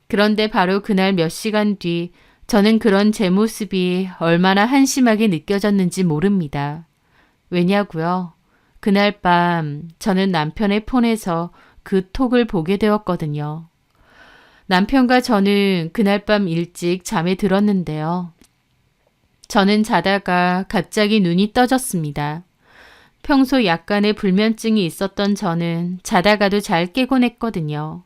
그런데 바로 그날 몇 시간 뒤 저는 그런 제 모습이 얼마나 한심하게 느껴졌는지 모릅니다. 왜냐고요? 그날 밤 저는 남편의 폰에서 그 톡을 보게 되었거든요. 남편과 저는 그날 밤 일찍 잠에 들었는데요. 저는 자다가 갑자기 눈이 떠졌습니다. 평소 약간의 불면증이 있었던 저는 자다가도 잘 깨곤 했거든요.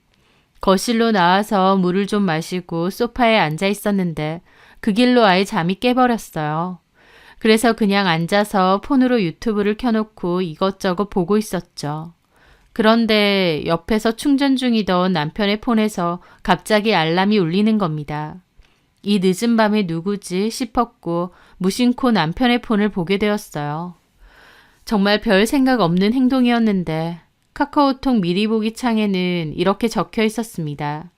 거실로 나와서 물을 좀 마시고 소파에 앉아 있었는데 그 길로 아예 잠이 깨버렸어요. 그래서 그냥 앉아서 폰으로 유튜브를 켜놓고 이것저것 보고 있었죠. 그런데 옆에서 충전 중이던 남편의 폰에서 갑자기 알람이 울리는 겁니다. 이 늦은 밤에 누구지 싶었고 무심코 남편의 폰을 보게 되었어요. 정말 별 생각 없는 행동이었는데 카카오톡 미리 보기 창에는 이렇게 적혀 있었습니다.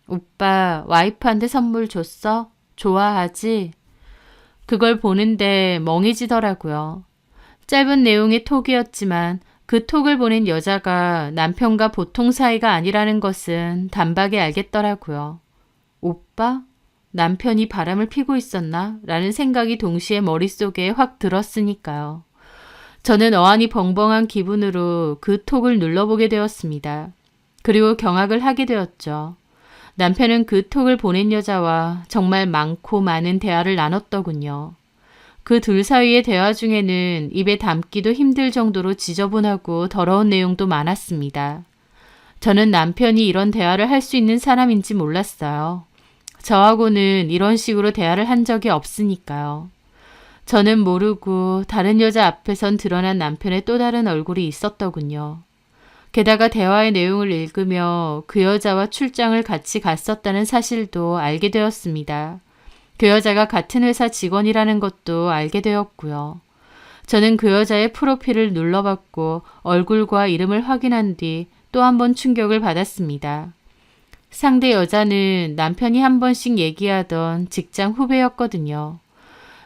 오빠, 와이프한테 선물 줬어? 좋아하지? 그걸 보는데 멍해지더라고요. 짧은 내용의 톡이었지만 그 톡을 보낸 여자가 남편과 보통 사이가 아니라는 것은 단박에 알겠더라고요. 오빠? 남편이 바람을 피고 있었나? 라는 생각이 동시에 머릿속에 확 들었으니까요. 저는 어안이 벙벙한 기분으로 그 톡을 눌러보게 되었습니다. 그리고 경악을 하게 되었죠. 남편은 그 톡을 보낸 여자와 정말 많고 많은 대화를 나눴더군요. 그 둘 사이의 대화 중에는 입에 담기도 힘들 정도로 지저분하고 더러운 내용도 많았습니다. 저는 남편이 이런 대화를 할 수 있는 사람인지 몰랐어요. 저하고는 이런 식으로 대화를 한 적이 없으니까요. 저는 모르고 다른 여자 앞에선 드러난 남편의 또 다른 얼굴이 있었더군요. 게다가 대화의 내용을 읽으며 그 여자와 출장을 같이 갔었다는 사실도 알게 되었습니다. 그 여자가 같은 회사 직원이라는 것도 알게 되었고요. 저는 그 여자의 프로필을 눌러봤고 얼굴과 이름을 확인한 뒤 또 한 번 충격을 받았습니다. 상대 여자는 남편이 한 번씩 얘기하던 직장 후배였거든요.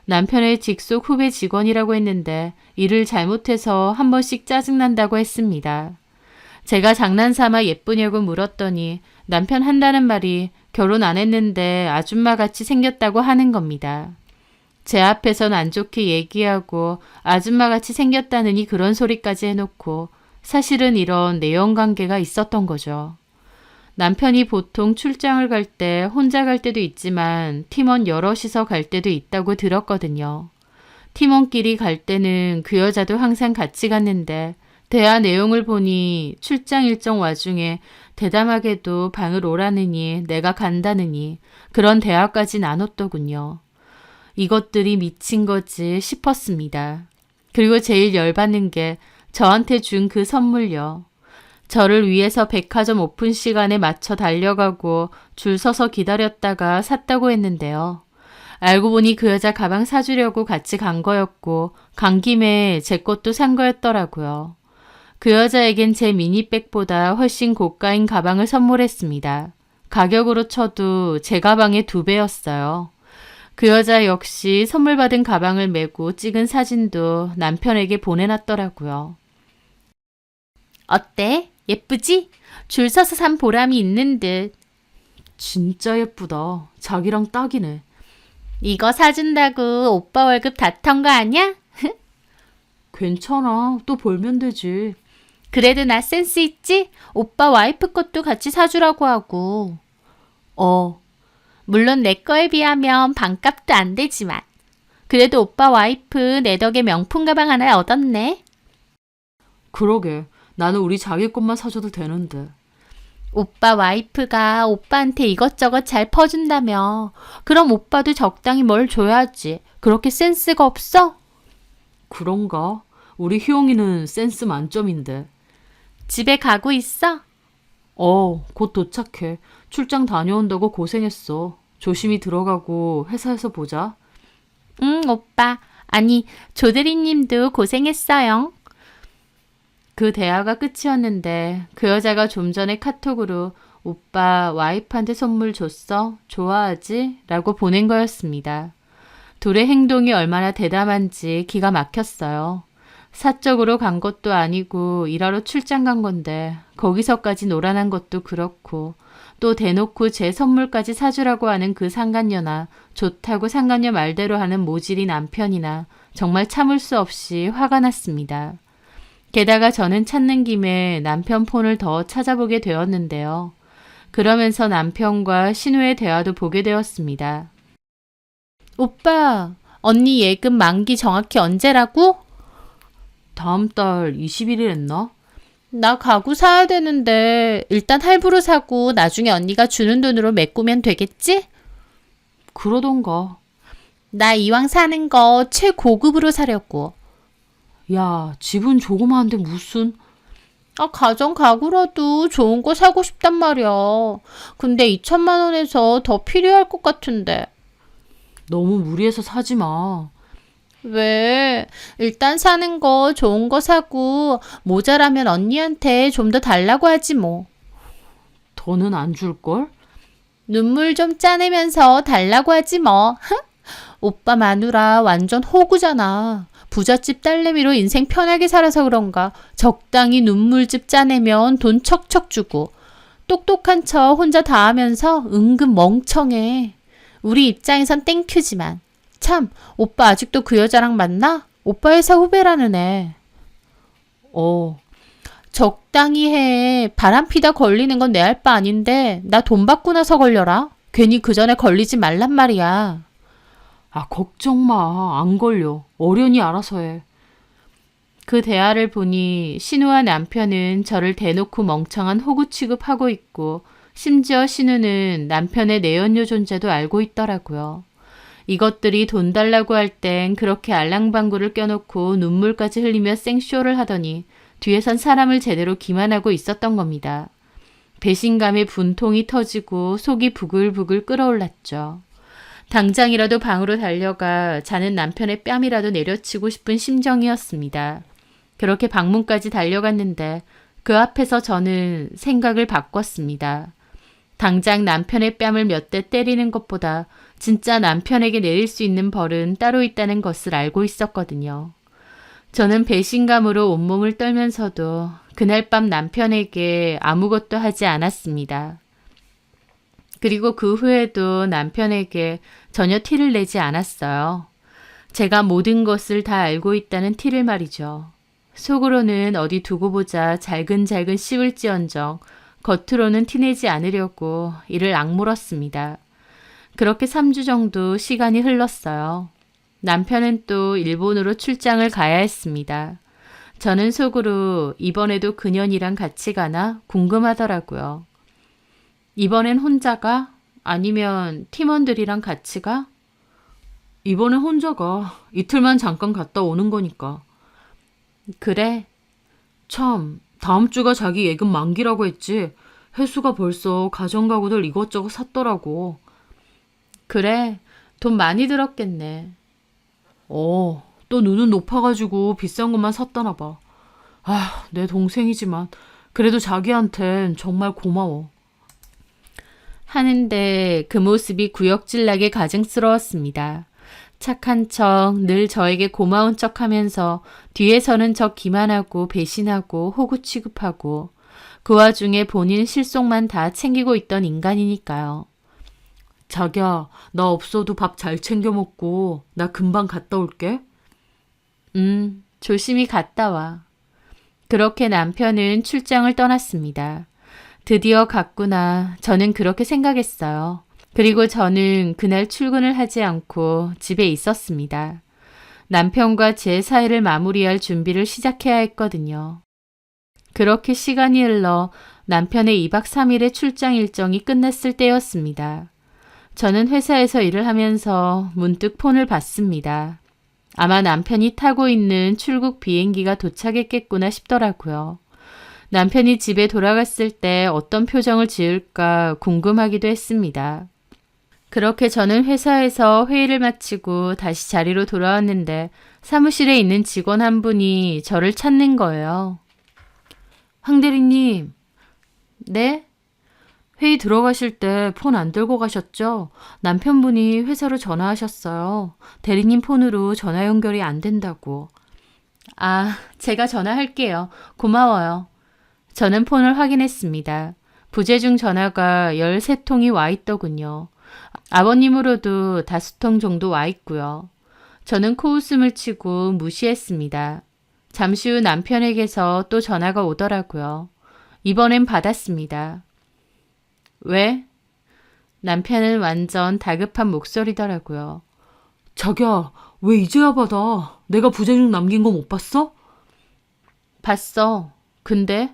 남편의 직속 후배 직원이라고 했는데 일을 잘못해서 한 번씩 짜증난다고 했습니다. 제가 장난삼아 예쁘냐고 물었더니 남편 한다는 말이 결혼 안 했는데 아줌마같이 생겼다고 하는 겁니다. 제 앞에선 안 좋게 얘기하고 아줌마같이 생겼다느니 그런 소리까지 해놓고 사실은 이런 내연관계가 있었던 거죠. 남편이 보통 출장을 갈 때 혼자 갈 때도 있지만 팀원 여럿이서 갈 때도 있다고 들었거든요. 팀원끼리 갈 때는 그 여자도 항상 같이 갔는데 대화 내용을 보니 출장 일정 와중에 대담하게도 방을 오라느니 내가 간다느니 그런 대화까지 나눴더군요. 이것들이 미친 거지 싶었습니다. 그리고 제일 열받는 게 저한테 준 그 선물요. 저를 위해서 백화점 오픈 시간에 맞춰 달려가고 줄 서서 기다렸다가 샀다고 했는데요. 알고 보니 그 여자 가방 사주려고 같이 간 거였고 간 김에 제 것도 산 거였더라고요. 그 여자에겐 제 미니백보다 훨씬 고가인 가방을 선물했습니다. 가격으로 쳐도 제 가방의 2배였어요. 그 여자 역시 선물 받은 가방을 메고 찍은 사진도 남편에게 보내놨더라고요. 어때? 예쁘지? 줄 서서 산 보람이 있는 듯. 진짜 예쁘다. 자기랑 딱이네. 이거 사준다고 오빠 월급 다 턴 거 아니야? 괜찮아. 또 벌면 되지. 그래도 나 센스 있지? 오빠 와이프 것도 같이 사주라고 하고. 물론 내 거에 비하면 반값도 안 되지만. 그래도 오빠 와이프 내 덕에 명품 가방 하나 얻었네. 그러게. 나는 우리 자기 것만 사줘도 되는데. 오빠 와이프가 오빠한테 이것저것 잘 퍼준다며. 그럼 오빠도 적당히 뭘 줘야지. 그렇게 센스가 없어? 그런가? 우리 희용이는 센스 만점인데. 집에 가고 있어? 곧 도착해. 출장 다녀온다고 고생했어. 조심히 들어가고 회사에서 보자. 응, 오빠. 아니, 조대리님도 고생했어요. 그 대화가 끝이었는데 그 여자가 좀 전에 카톡으로 오빠 와이프한테 선물 줬어? 좋아하지? 라고 보낸 거였습니다. 둘의 행동이 얼마나 대담한지 기가 막혔어요. 사적으로 간 것도 아니고 일하러 출장 간 건데 거기서까지 노란한 것도 그렇고 또 대놓고 제 선물까지 사주라고 하는 그 상간녀나 좋다고 상간녀 말대로 하는 모질이 남편이나 정말 참을 수 없이 화가 났습니다. 게다가 저는 찾는 김에 남편 폰을 더 찾아보게 되었는데요. 그러면서 남편과 신우의 대화도 보게 되었습니다. 오빠, 언니 예금 만기 정확히 언제라고? 다음 달 20일이랬나? 나 가구 사야 되는데 일단 할부로 사고 나중에 언니가 주는 돈으로 메꾸면 되겠지? 그러던가. 나 이왕 사는 거 최고급으로 사려고. 야, 집은 조그마한데 무슨. 가정 가구라도 좋은 거 사고 싶단 말이야. 근데 2천만 원에서 더 필요할 것 같은데. 너무 무리해서 사지 마. 왜? 일단 사는 거 좋은 거 사고 모자라면 언니한테 좀 더 달라고 하지 뭐. 더는 안 줄걸? 눈물 좀 짜내면서 달라고 하지 뭐. 오빠 마누라 완전 호구잖아. 부잣집 딸내미로 인생 편하게 살아서 그런가 적당히 눈물즙 짜내면 돈 척척 주고 똑똑한 척 혼자 다 하면서 은근 멍청해. 우리 입장에선 땡큐지만 참 오빠 아직도 그 여자랑 만나? 오빠 회사 후배라는 애. 적당히 해. 바람피다 걸리는 건 내 할 바 아닌데 나 돈 받고 나서 걸려라. 괜히 그 전에 걸리지 말란 말이야. 걱정 마. 안 걸려. 어련히 알아서 해. 그 대화를 보니 신우와 남편은 저를 대놓고 멍청한 호구 취급하고 있고 심지어 신우는 남편의 내연녀 존재도 알고 있더라고요. 이것들이 돈 달라고 할 땐 그렇게 알랑방구를 껴놓고 눈물까지 흘리며 생쇼를 하더니 뒤에선 사람을 제대로 기만하고 있었던 겁니다. 배신감에 분통이 터지고 속이 부글부글 끓어올랐죠. 당장이라도 방으로 달려가 자는 남편의 뺨이라도 내려치고 싶은 심정이었습니다. 그렇게 방문까지 달려갔는데 그 앞에서 저는 생각을 바꿨습니다. 당장 남편의 뺨을 몇 대 때리는 것보다 진짜 남편에게 내릴 수 있는 벌은 따로 있다는 것을 알고 있었거든요. 저는 배신감으로 온몸을 떨면서도 그날 밤 남편에게 아무것도 하지 않았습니다. 그리고 그 후에도 남편에게 전혀 티를 내지 않았어요. 제가 모든 것을 다 알고 있다는 티를 말이죠. 속으로는 어디 두고 보자 잘근잘근 씹을지언정 겉으로는 티내지 않으려고 이를 악물었습니다. 그렇게 3주 정도 시간이 흘렀어요. 남편은 또 일본으로 출장을 가야 했습니다. 저는 속으로 이번에도 그년이랑 같이 가나 궁금하더라고요. 이번엔 혼자 가? 아니면 팀원들이랑 같이 가? 이번엔 혼자 가. 이틀만 잠깐 갔다 오는 거니까. 그래. 참, 다음 주가 자기 예금 만기라고 했지. 혜수가 벌써 가전가구들 이것저것 샀더라고. 그래. 돈 많이 들었겠네. 또 눈은 높아가지고 비싼 것만 샀다나 봐. 아, 내 동생이지만 그래도 자기한텐 정말 고마워. 하는데 그 모습이 구역질나게 가증스러웠습니다. 착한 척, 늘 저에게 고마운 척 하면서 뒤에서는 저 기만하고 배신하고 호구 취급하고 그 와중에 본인 실속만 다 챙기고 있던 인간이니까요. 자기야, 나 없어도 밥 잘 챙겨 먹고 나 금방 갔다 올게. 조심히 갔다 와. 그렇게 남편은 출장을 떠났습니다. 드디어 갔구나. 저는 그렇게 생각했어요. 그리고 저는 그날 출근을 하지 않고 집에 있었습니다. 남편과 제 사이를 마무리할 준비를 시작해야 했거든요. 그렇게 시간이 흘러 남편의 2박 3일의 출장 일정이 끝났을 때였습니다. 저는 회사에서 일을 하면서 문득 폰을 봤습니다. 아마 남편이 타고 있는 출국 비행기가 도착했겠구나 싶더라고요. 남편이 집에 돌아갔을 때 어떤 표정을 지을까 궁금하기도 했습니다. 그렇게 저는 회사에서 회의를 마치고 다시 자리로 돌아왔는데 사무실에 있는 직원 한 분이 저를 찾는 거예요. 황 대리님, 네? 회의 들어가실 때 폰 안 들고 가셨죠? 남편분이 회사로 전화하셨어요. 대리님 폰으로 전화 연결이 안 된다고. 아, 제가 전화할게요. 고마워요. 저는 폰을 확인했습니다. 부재중 전화가 13통이 와 있더군요. 아버님으로도 5통 정도 와 있고요. 저는 코웃음을 치고 무시했습니다. 잠시 후 남편에게서 또 전화가 오더라고요. 이번엔 받았습니다. 왜? 남편은 완전 다급한 목소리더라고요. 자기야, 왜 이제야 받아? 내가 부재중 남긴 거 못 봤어? 봤어. 근데?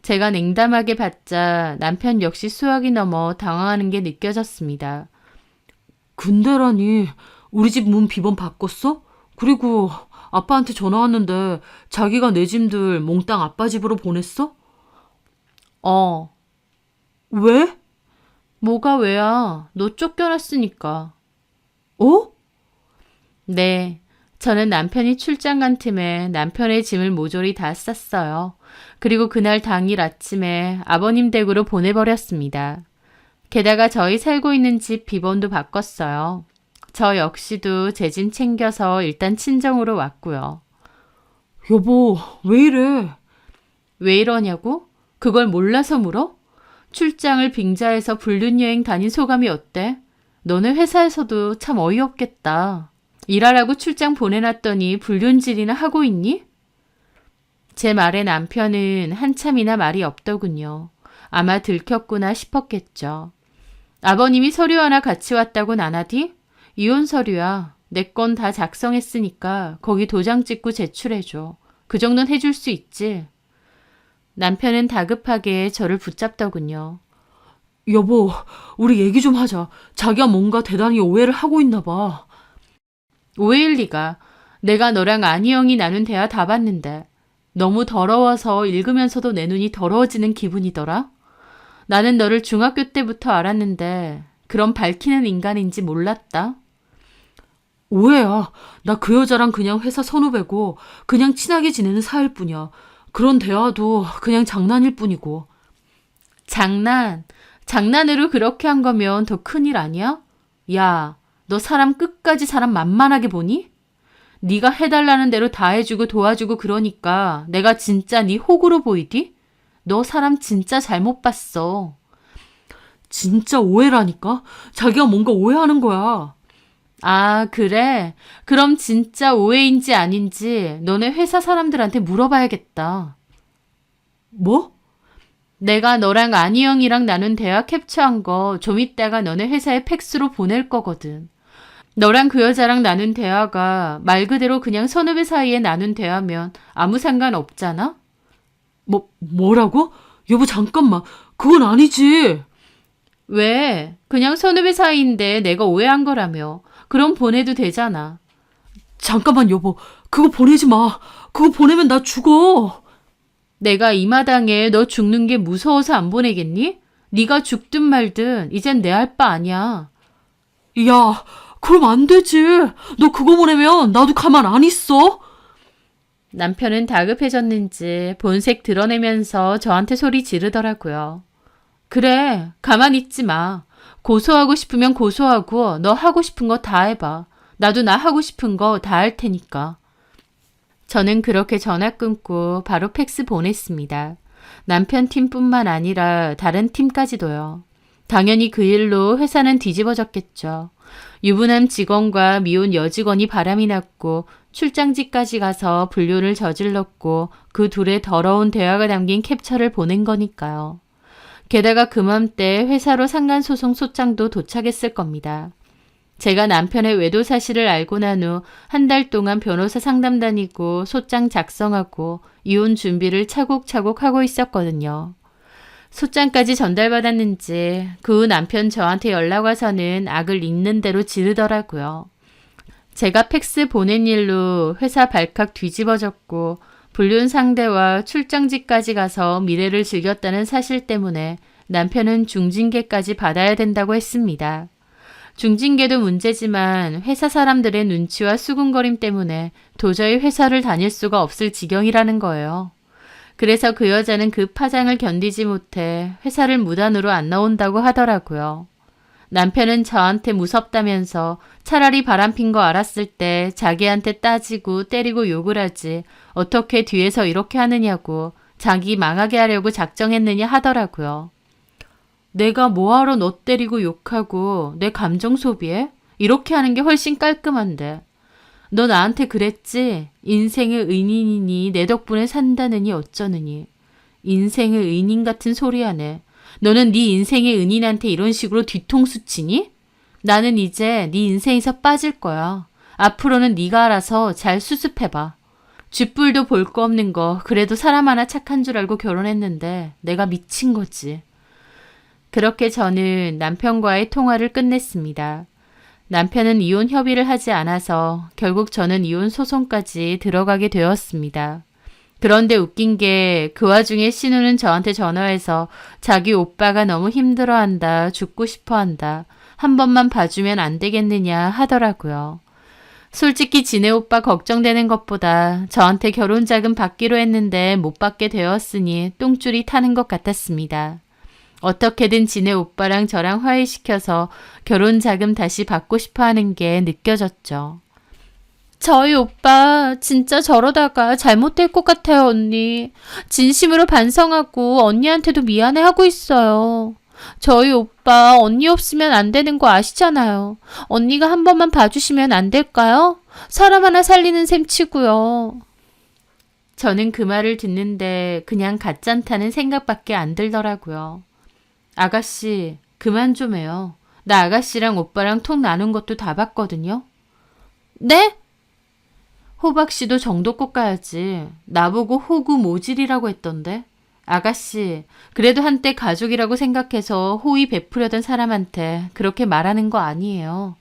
제가 냉담하게 받자 남편 역시 수학이 넘어 당황하는 게 느껴졌습니다. 근데라니, 우리 집 문 비번 바꿨어? 그리고 아빠한테 전화 왔는데 자기가 내 짐들 몽땅 아빠 집으로 보냈어? 왜? 뭐가 왜야? 너 쫓겨났으니까. 어? 네. 저는 남편이 출장 간 틈에 남편의 짐을 모조리 다 쌌어요. 그리고 그날 당일 아침에 아버님 댁으로 보내버렸습니다. 게다가 저희 살고 있는 집 비번도 바꿨어요. 저 역시도 제 짐 챙겨서 일단 친정으로 왔고요. 여보, 왜 이래? 왜 이러냐고? 그걸 몰라서 물어? 출장을 빙자해서 불륜여행 다닌 소감이 어때? 너네 회사에서도 참 어이없겠다. 일하라고 출장 보내놨더니 불륜질이나 하고 있니? 제 말에 남편은 한참이나 말이 없더군요. 아마 들켰구나 싶었겠죠. 아버님이 서류 하나 같이 왔다고 나나디? 이혼 서류야. 내 건 다 작성했으니까 거기 도장 찍고 제출해줘. 그 정도는 해줄 수 있지. 남편은 다급하게 저를 붙잡더군요. 여보, 우리 얘기 좀 하자. 자기가 뭔가 대단히 오해를 하고 있나 봐. 오해일 리가. 내가 너랑 아니 형이 나눈 대화 다 봤는데 너무 더러워서 읽으면서도 내 눈이 더러워지는 기분이더라. 나는 너를 중학교 때부터 알았는데 그런 밝히는 인간인지 몰랐다. 오해야. 나 그 여자랑 그냥 회사 선후배고 그냥 친하게 지내는 사이일 뿐이야. 그런 대화도 그냥 장난일 뿐이고. 장난. 장난으로 그렇게 한 거면 더 큰일 아니야? 야, 너 사람 끝까지 사람 만만하게 보니? 네가 해달라는 대로 다 해주고 도와주고 그러니까 내가 진짜 네 호구로 보이디? 너 사람 진짜 잘못 봤어. 진짜 오해라니까? 자기가 뭔가 오해하는 거야. 아, 그래? 그럼 진짜 오해인지 아닌지 너네 회사 사람들한테 물어봐야겠다. 뭐? 내가 너랑 아니 형이랑 나눈 대화 캡처한 거 좀 이따가 너네 회사에 팩스로 보낼 거거든. 너랑 그 여자랑 나눈 대화가 말 그대로 그냥 선후배 사이에 나눈 대화면 아무 상관 없잖아? 뭐라고? 여보, 잠깐만. 그건 아니지. 왜? 그냥 선후배 사이인데 내가 오해한 거라며. 그럼 보내도 되잖아. 잠깐만, 여보. 그거 보내지 마. 그거 보내면 나 죽어. 내가 이 마당에 너 죽는 게 무서워서 안 보내겠니? 네가 죽든 말든 이젠 내 할 바 아니야. 야, 그럼 안 되지. 너 그거 보내면 나도 가만 안 있어. 남편은 다급해졌는지 본색 드러내면서 저한테 소리 지르더라고요. 그래, 가만히 있지 마. 고소하고 싶으면 고소하고 너 하고 싶은 거 다 해봐. 나도 나 하고 싶은 거 다 할 테니까. 저는 그렇게 전화 끊고 바로 팩스 보냈습니다. 남편 팀뿐만 아니라 다른 팀까지도요. 당연히 그 일로 회사는 뒤집어졌겠죠. 유부남 직원과 미혼 여직원이 바람이 났고 출장지까지 가서 불륜을 저질렀고 그 둘의 더러운 대화가 담긴 캡처를 보낸 거니까요. 게다가 그맘때 회사로 상간소송 소장도 도착했을 겁니다. 제가 남편의 외도 사실을 알고 난 후 한 달 동안 변호사 상담 다니고 소장 작성하고 이혼 준비를 차곡차곡 하고 있었거든요. 소장까지 전달받았는지 그 후 남편 저한테 연락 와서는 악을 있는 대로 지르더라고요. 제가 팩스 보낸 일로 회사 발칵 뒤집어졌고 불륜 상대와 출장지까지 가서 미래를 즐겼다는 사실 때문에 남편은 중징계까지 받아야 된다고 했습니다. 중징계도 문제지만 회사 사람들의 눈치와 수군거림 때문에 도저히 회사를 다닐 수가 없을 지경이라는 거예요. 그래서 그 여자는 그 파장을 견디지 못해 회사를 무단으로 안 나온다고 하더라고요. 남편은 저한테 무섭다면서 차라리 바람핀 거 알았을 때 자기한테 따지고 때리고 욕을 하지 어떻게 뒤에서 이렇게 하느냐고 자기 망하게 하려고 작정했느냐 하더라고요. 내가 뭐하러 너 때리고 욕하고 내 감정 소비해? 이렇게 하는 게 훨씬 깔끔한데. 너 나한테 그랬지? 인생의 은인이니 내 덕분에 산다느니 어쩌느니. 인생의 은인 같은 소리 하네. 너는 네 인생의 은인한테 이런 식으로 뒤통수 치니? 나는 이제 네 인생에서 빠질 거야. 앞으로는 네가 알아서 잘 수습해봐. 쥐뿔도 볼 거 없는 거 그래도 사람 하나 착한 줄 알고 결혼했는데 내가 미친 거지. 그렇게 저는 남편과의 통화를 끝냈습니다. 남편은 이혼 협의를 하지 않아서 결국 저는 이혼 소송까지 들어가게 되었습니다. 그런데 웃긴 게 그 와중에 신우는 저한테 전화해서 자기 오빠가 너무 힘들어한다, 죽고 싶어한다, 한 번만 봐주면 안 되겠느냐 하더라고요. 솔직히 지네 오빠 걱정되는 것보다 저한테 결혼 자금 받기로 했는데 못 받게 되었으니 똥줄이 타는 것 같았습니다. 어떻게든 지네 오빠랑 저랑 화해시켜서 결혼 자금 다시 받고 싶어 하는 게 느껴졌죠. 저희 오빠 진짜 저러다가 잘못될 것 같아요, 언니. 진심으로 반성하고 언니한테도 미안해하고 있어요. 저희 오빠 언니 없으면 안 되는 거 아시잖아요. 언니가 한 번만 봐주시면 안 될까요? 사람 하나 살리는 셈 치고요. 저는 그 말을 듣는데 그냥 가짠다는 생각밖에 안 들더라고요. 아가씨, 그만 좀 해요. 나 아가씨랑 오빠랑 톡 나눈 것도 다 봤거든요. 네? 호박씨도 정도껏 가야지. 나보고 호구 모질이라고 했던데. 아가씨, 그래도 한때 가족이라고 생각해서 호의 베푸려던 사람한테 그렇게 말하는 거 아니에요.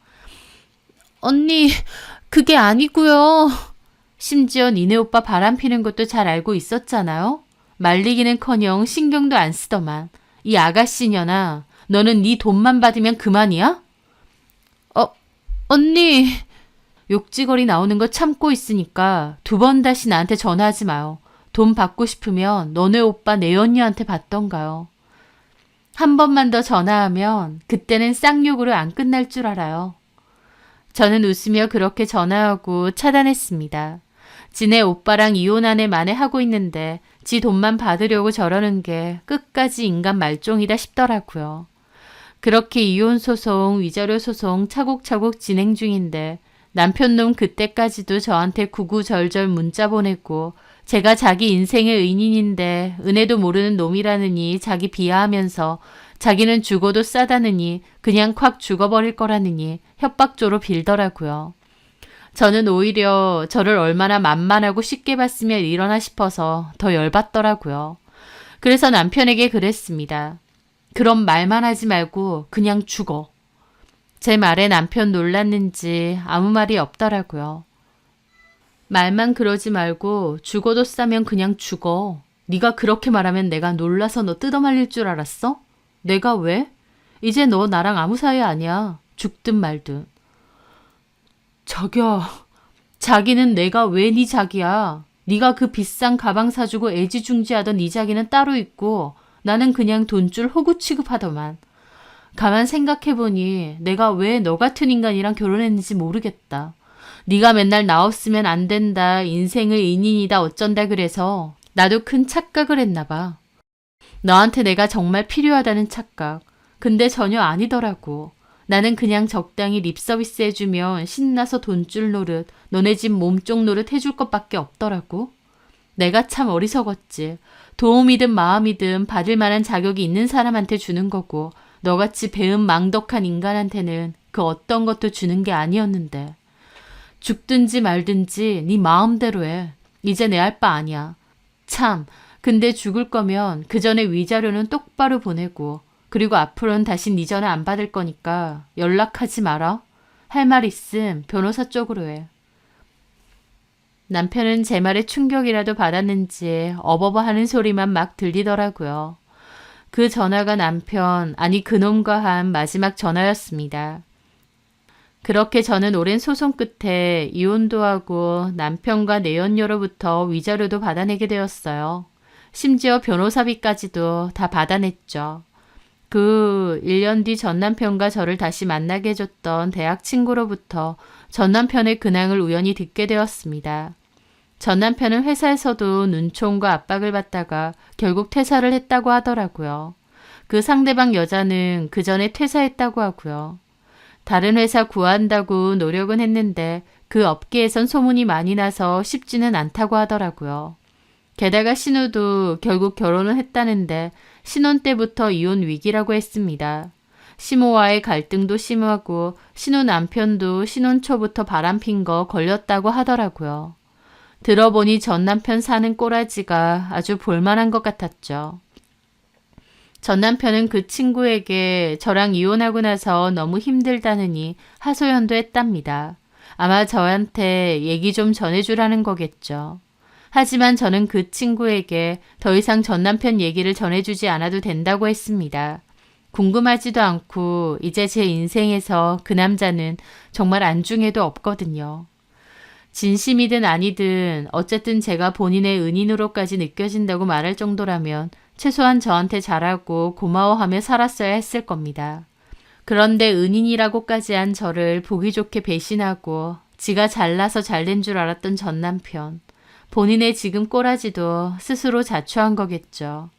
언니, 그게 아니고요. 심지어 니네 오빠 바람피는 것도 잘 알고 있었잖아요. 말리기는커녕 신경도 안 쓰더만. 이 아가씨년아, 너는 네 돈만 받으면 그만이야? 언니. 욕지거리 나오는 거 참고 있으니까 두 번 다시 나한테 전화하지 마요. 돈 받고 싶으면 너네 오빠 내 언니한테 받던가요. 한 번만 더 전화하면 그때는 쌍욕으로 안 끝날 줄 알아요. 저는 웃으며 그렇게 전화하고 차단했습니다. 지네 오빠랑 이혼하네 마네 하고 있는데 지 돈만 받으려고 저러는 게 끝까지 인간 말종이다 싶더라고요. 그렇게 이혼 소송, 위자료 소송 차곡차곡 진행 중인데 남편 놈 그때까지도 저한테 구구절절 문자 보내고 제가 자기 인생의 의인인데 은혜도 모르는 놈이라느니 자기 비하하면서 자기는 죽어도 싸다느니 그냥 콱 죽어버릴 거라느니 협박조로 빌더라고요. 저는 오히려 저를 얼마나 만만하고 쉽게 봤으면 이러나 싶어서 더 열받더라고요. 그래서 남편에게 그랬습니다. 그럼 말만 하지 말고 그냥 죽어. 제 말에 남편 놀랐는지 아무 말이 없더라고요. 말만 그러지 말고 죽어도 싸면 그냥 죽어. 네가 그렇게 말하면 내가 놀라서 너 뜯어말릴 줄 알았어? 내가 왜? 이제 너 나랑 아무 사이 아니야. 죽든 말든. 자기야. 자기는 내가 왜 네 자기야. 네가 그 비싼 가방 사주고 애지중지하던 네 자기는 따로 있고 나는 그냥 돈줄 호구 취급하더만. 가만 생각해보니 내가 왜 너 같은 인간이랑 결혼했는지 모르겠다. 네가 맨날 나 없으면 안 된다, 인생의 인인이다 어쩐다 그래서 나도 큰 착각을 했나 봐. 너한테 내가 정말 필요하다는 착각. 근데 전혀 아니더라고. 나는 그냥 적당히 립서비스 해주면 신나서 돈줄 노릇, 너네 집 몸쪽 노릇 해줄 것밖에 없더라고. 내가 참 어리석었지. 도움이든 마음이든 받을 만한 자격이 있는 사람한테 주는 거고 너같이 배은 망덕한 인간한테는 그 어떤 것도 주는 게 아니었는데. 죽든지 말든지 네 마음대로 해. 이제 내 할 바 아니야. 참, 근데 죽을 거면 그 전에 위자료는 똑바로 보내고 그리고 앞으로는 다시 네 전화 안 받을 거니까 연락하지 마라. 할 말 있음 변호사 쪽으로 해. 남편은 제 말에 충격이라도 받았는지 어버버 하는 소리만 막 들리더라고요. 그 전화가 남편, 아니 그놈과 한 마지막 전화였습니다. 그렇게 저는 오랜 소송 끝에 이혼도 하고 남편과 내연녀로부터 위자료도 받아내게 되었어요. 심지어 변호사비까지도 다 받아냈죠. 그 1년 뒤 전 남편과 저를 다시 만나게 해줬던 대학 친구로부터 전 남편의 근황을 우연히 듣게 되었습니다. 전 남편은 회사에서도 눈총과 압박을 받다가 결국 퇴사를 했다고 하더라고요. 그 상대방 여자는 그 전에 퇴사했다고 하고요. 다른 회사 구한다고 노력은 했는데 그 업계에선 소문이 많이 나서 쉽지는 않다고 하더라고요. 게다가 신우도 결국 결혼을 했다는데 신혼 때부터 이혼 위기라고 했습니다. 시모와의 갈등도 심하고 신우 남편도 신혼 초부터 바람핀 거 걸렸다고 하더라고요. 들어보니 전 남편 사는 꼬라지가 아주 볼만한 것 같았죠. 전 남편은 그 친구에게 저랑 이혼하고 나서 너무 힘들다느니 하소연도 했답니다. 아마 저한테 얘기 좀 전해주라는 거겠죠. 하지만 저는 그 친구에게 더 이상 전 남편 얘기를 전해주지 않아도 된다고 했습니다. 궁금하지도 않고 이제 제 인생에서 그 남자는 정말 안중에도 없거든요. 진심이든 아니든 어쨌든 제가 본인의 은인으로까지 느껴진다고 말할 정도라면 최소한 저한테 잘하고 고마워하며 살았어야 했을 겁니다. 그런데 은인이라고까지 한 저를 보기 좋게 배신하고 지가 잘나서 잘된 줄 알았던 전 남편. 본인의 지금 꼬라지도 스스로 자초한 거겠죠.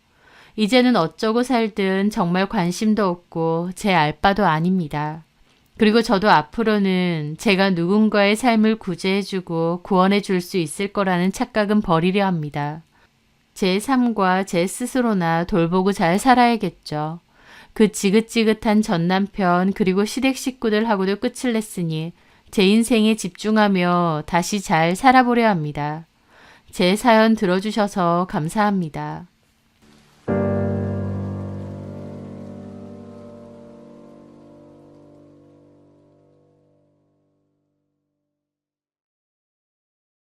이제는 어쩌고 살든 정말 관심도 없고 제 알바도 아닙니다. 그리고 저도 앞으로는 제가 누군가의 삶을 구제해주고 구원해 줄 수 있을 거라는 착각은 버리려 합니다. 제 삶과 제 스스로나 돌보고 잘 살아야겠죠. 그 지긋지긋한 전 남편 그리고 시댁 식구들하고도 끝을 냈으니 제 인생에 집중하며 다시 잘 살아보려 합니다. 제 사연 들어주셔서 감사합니다.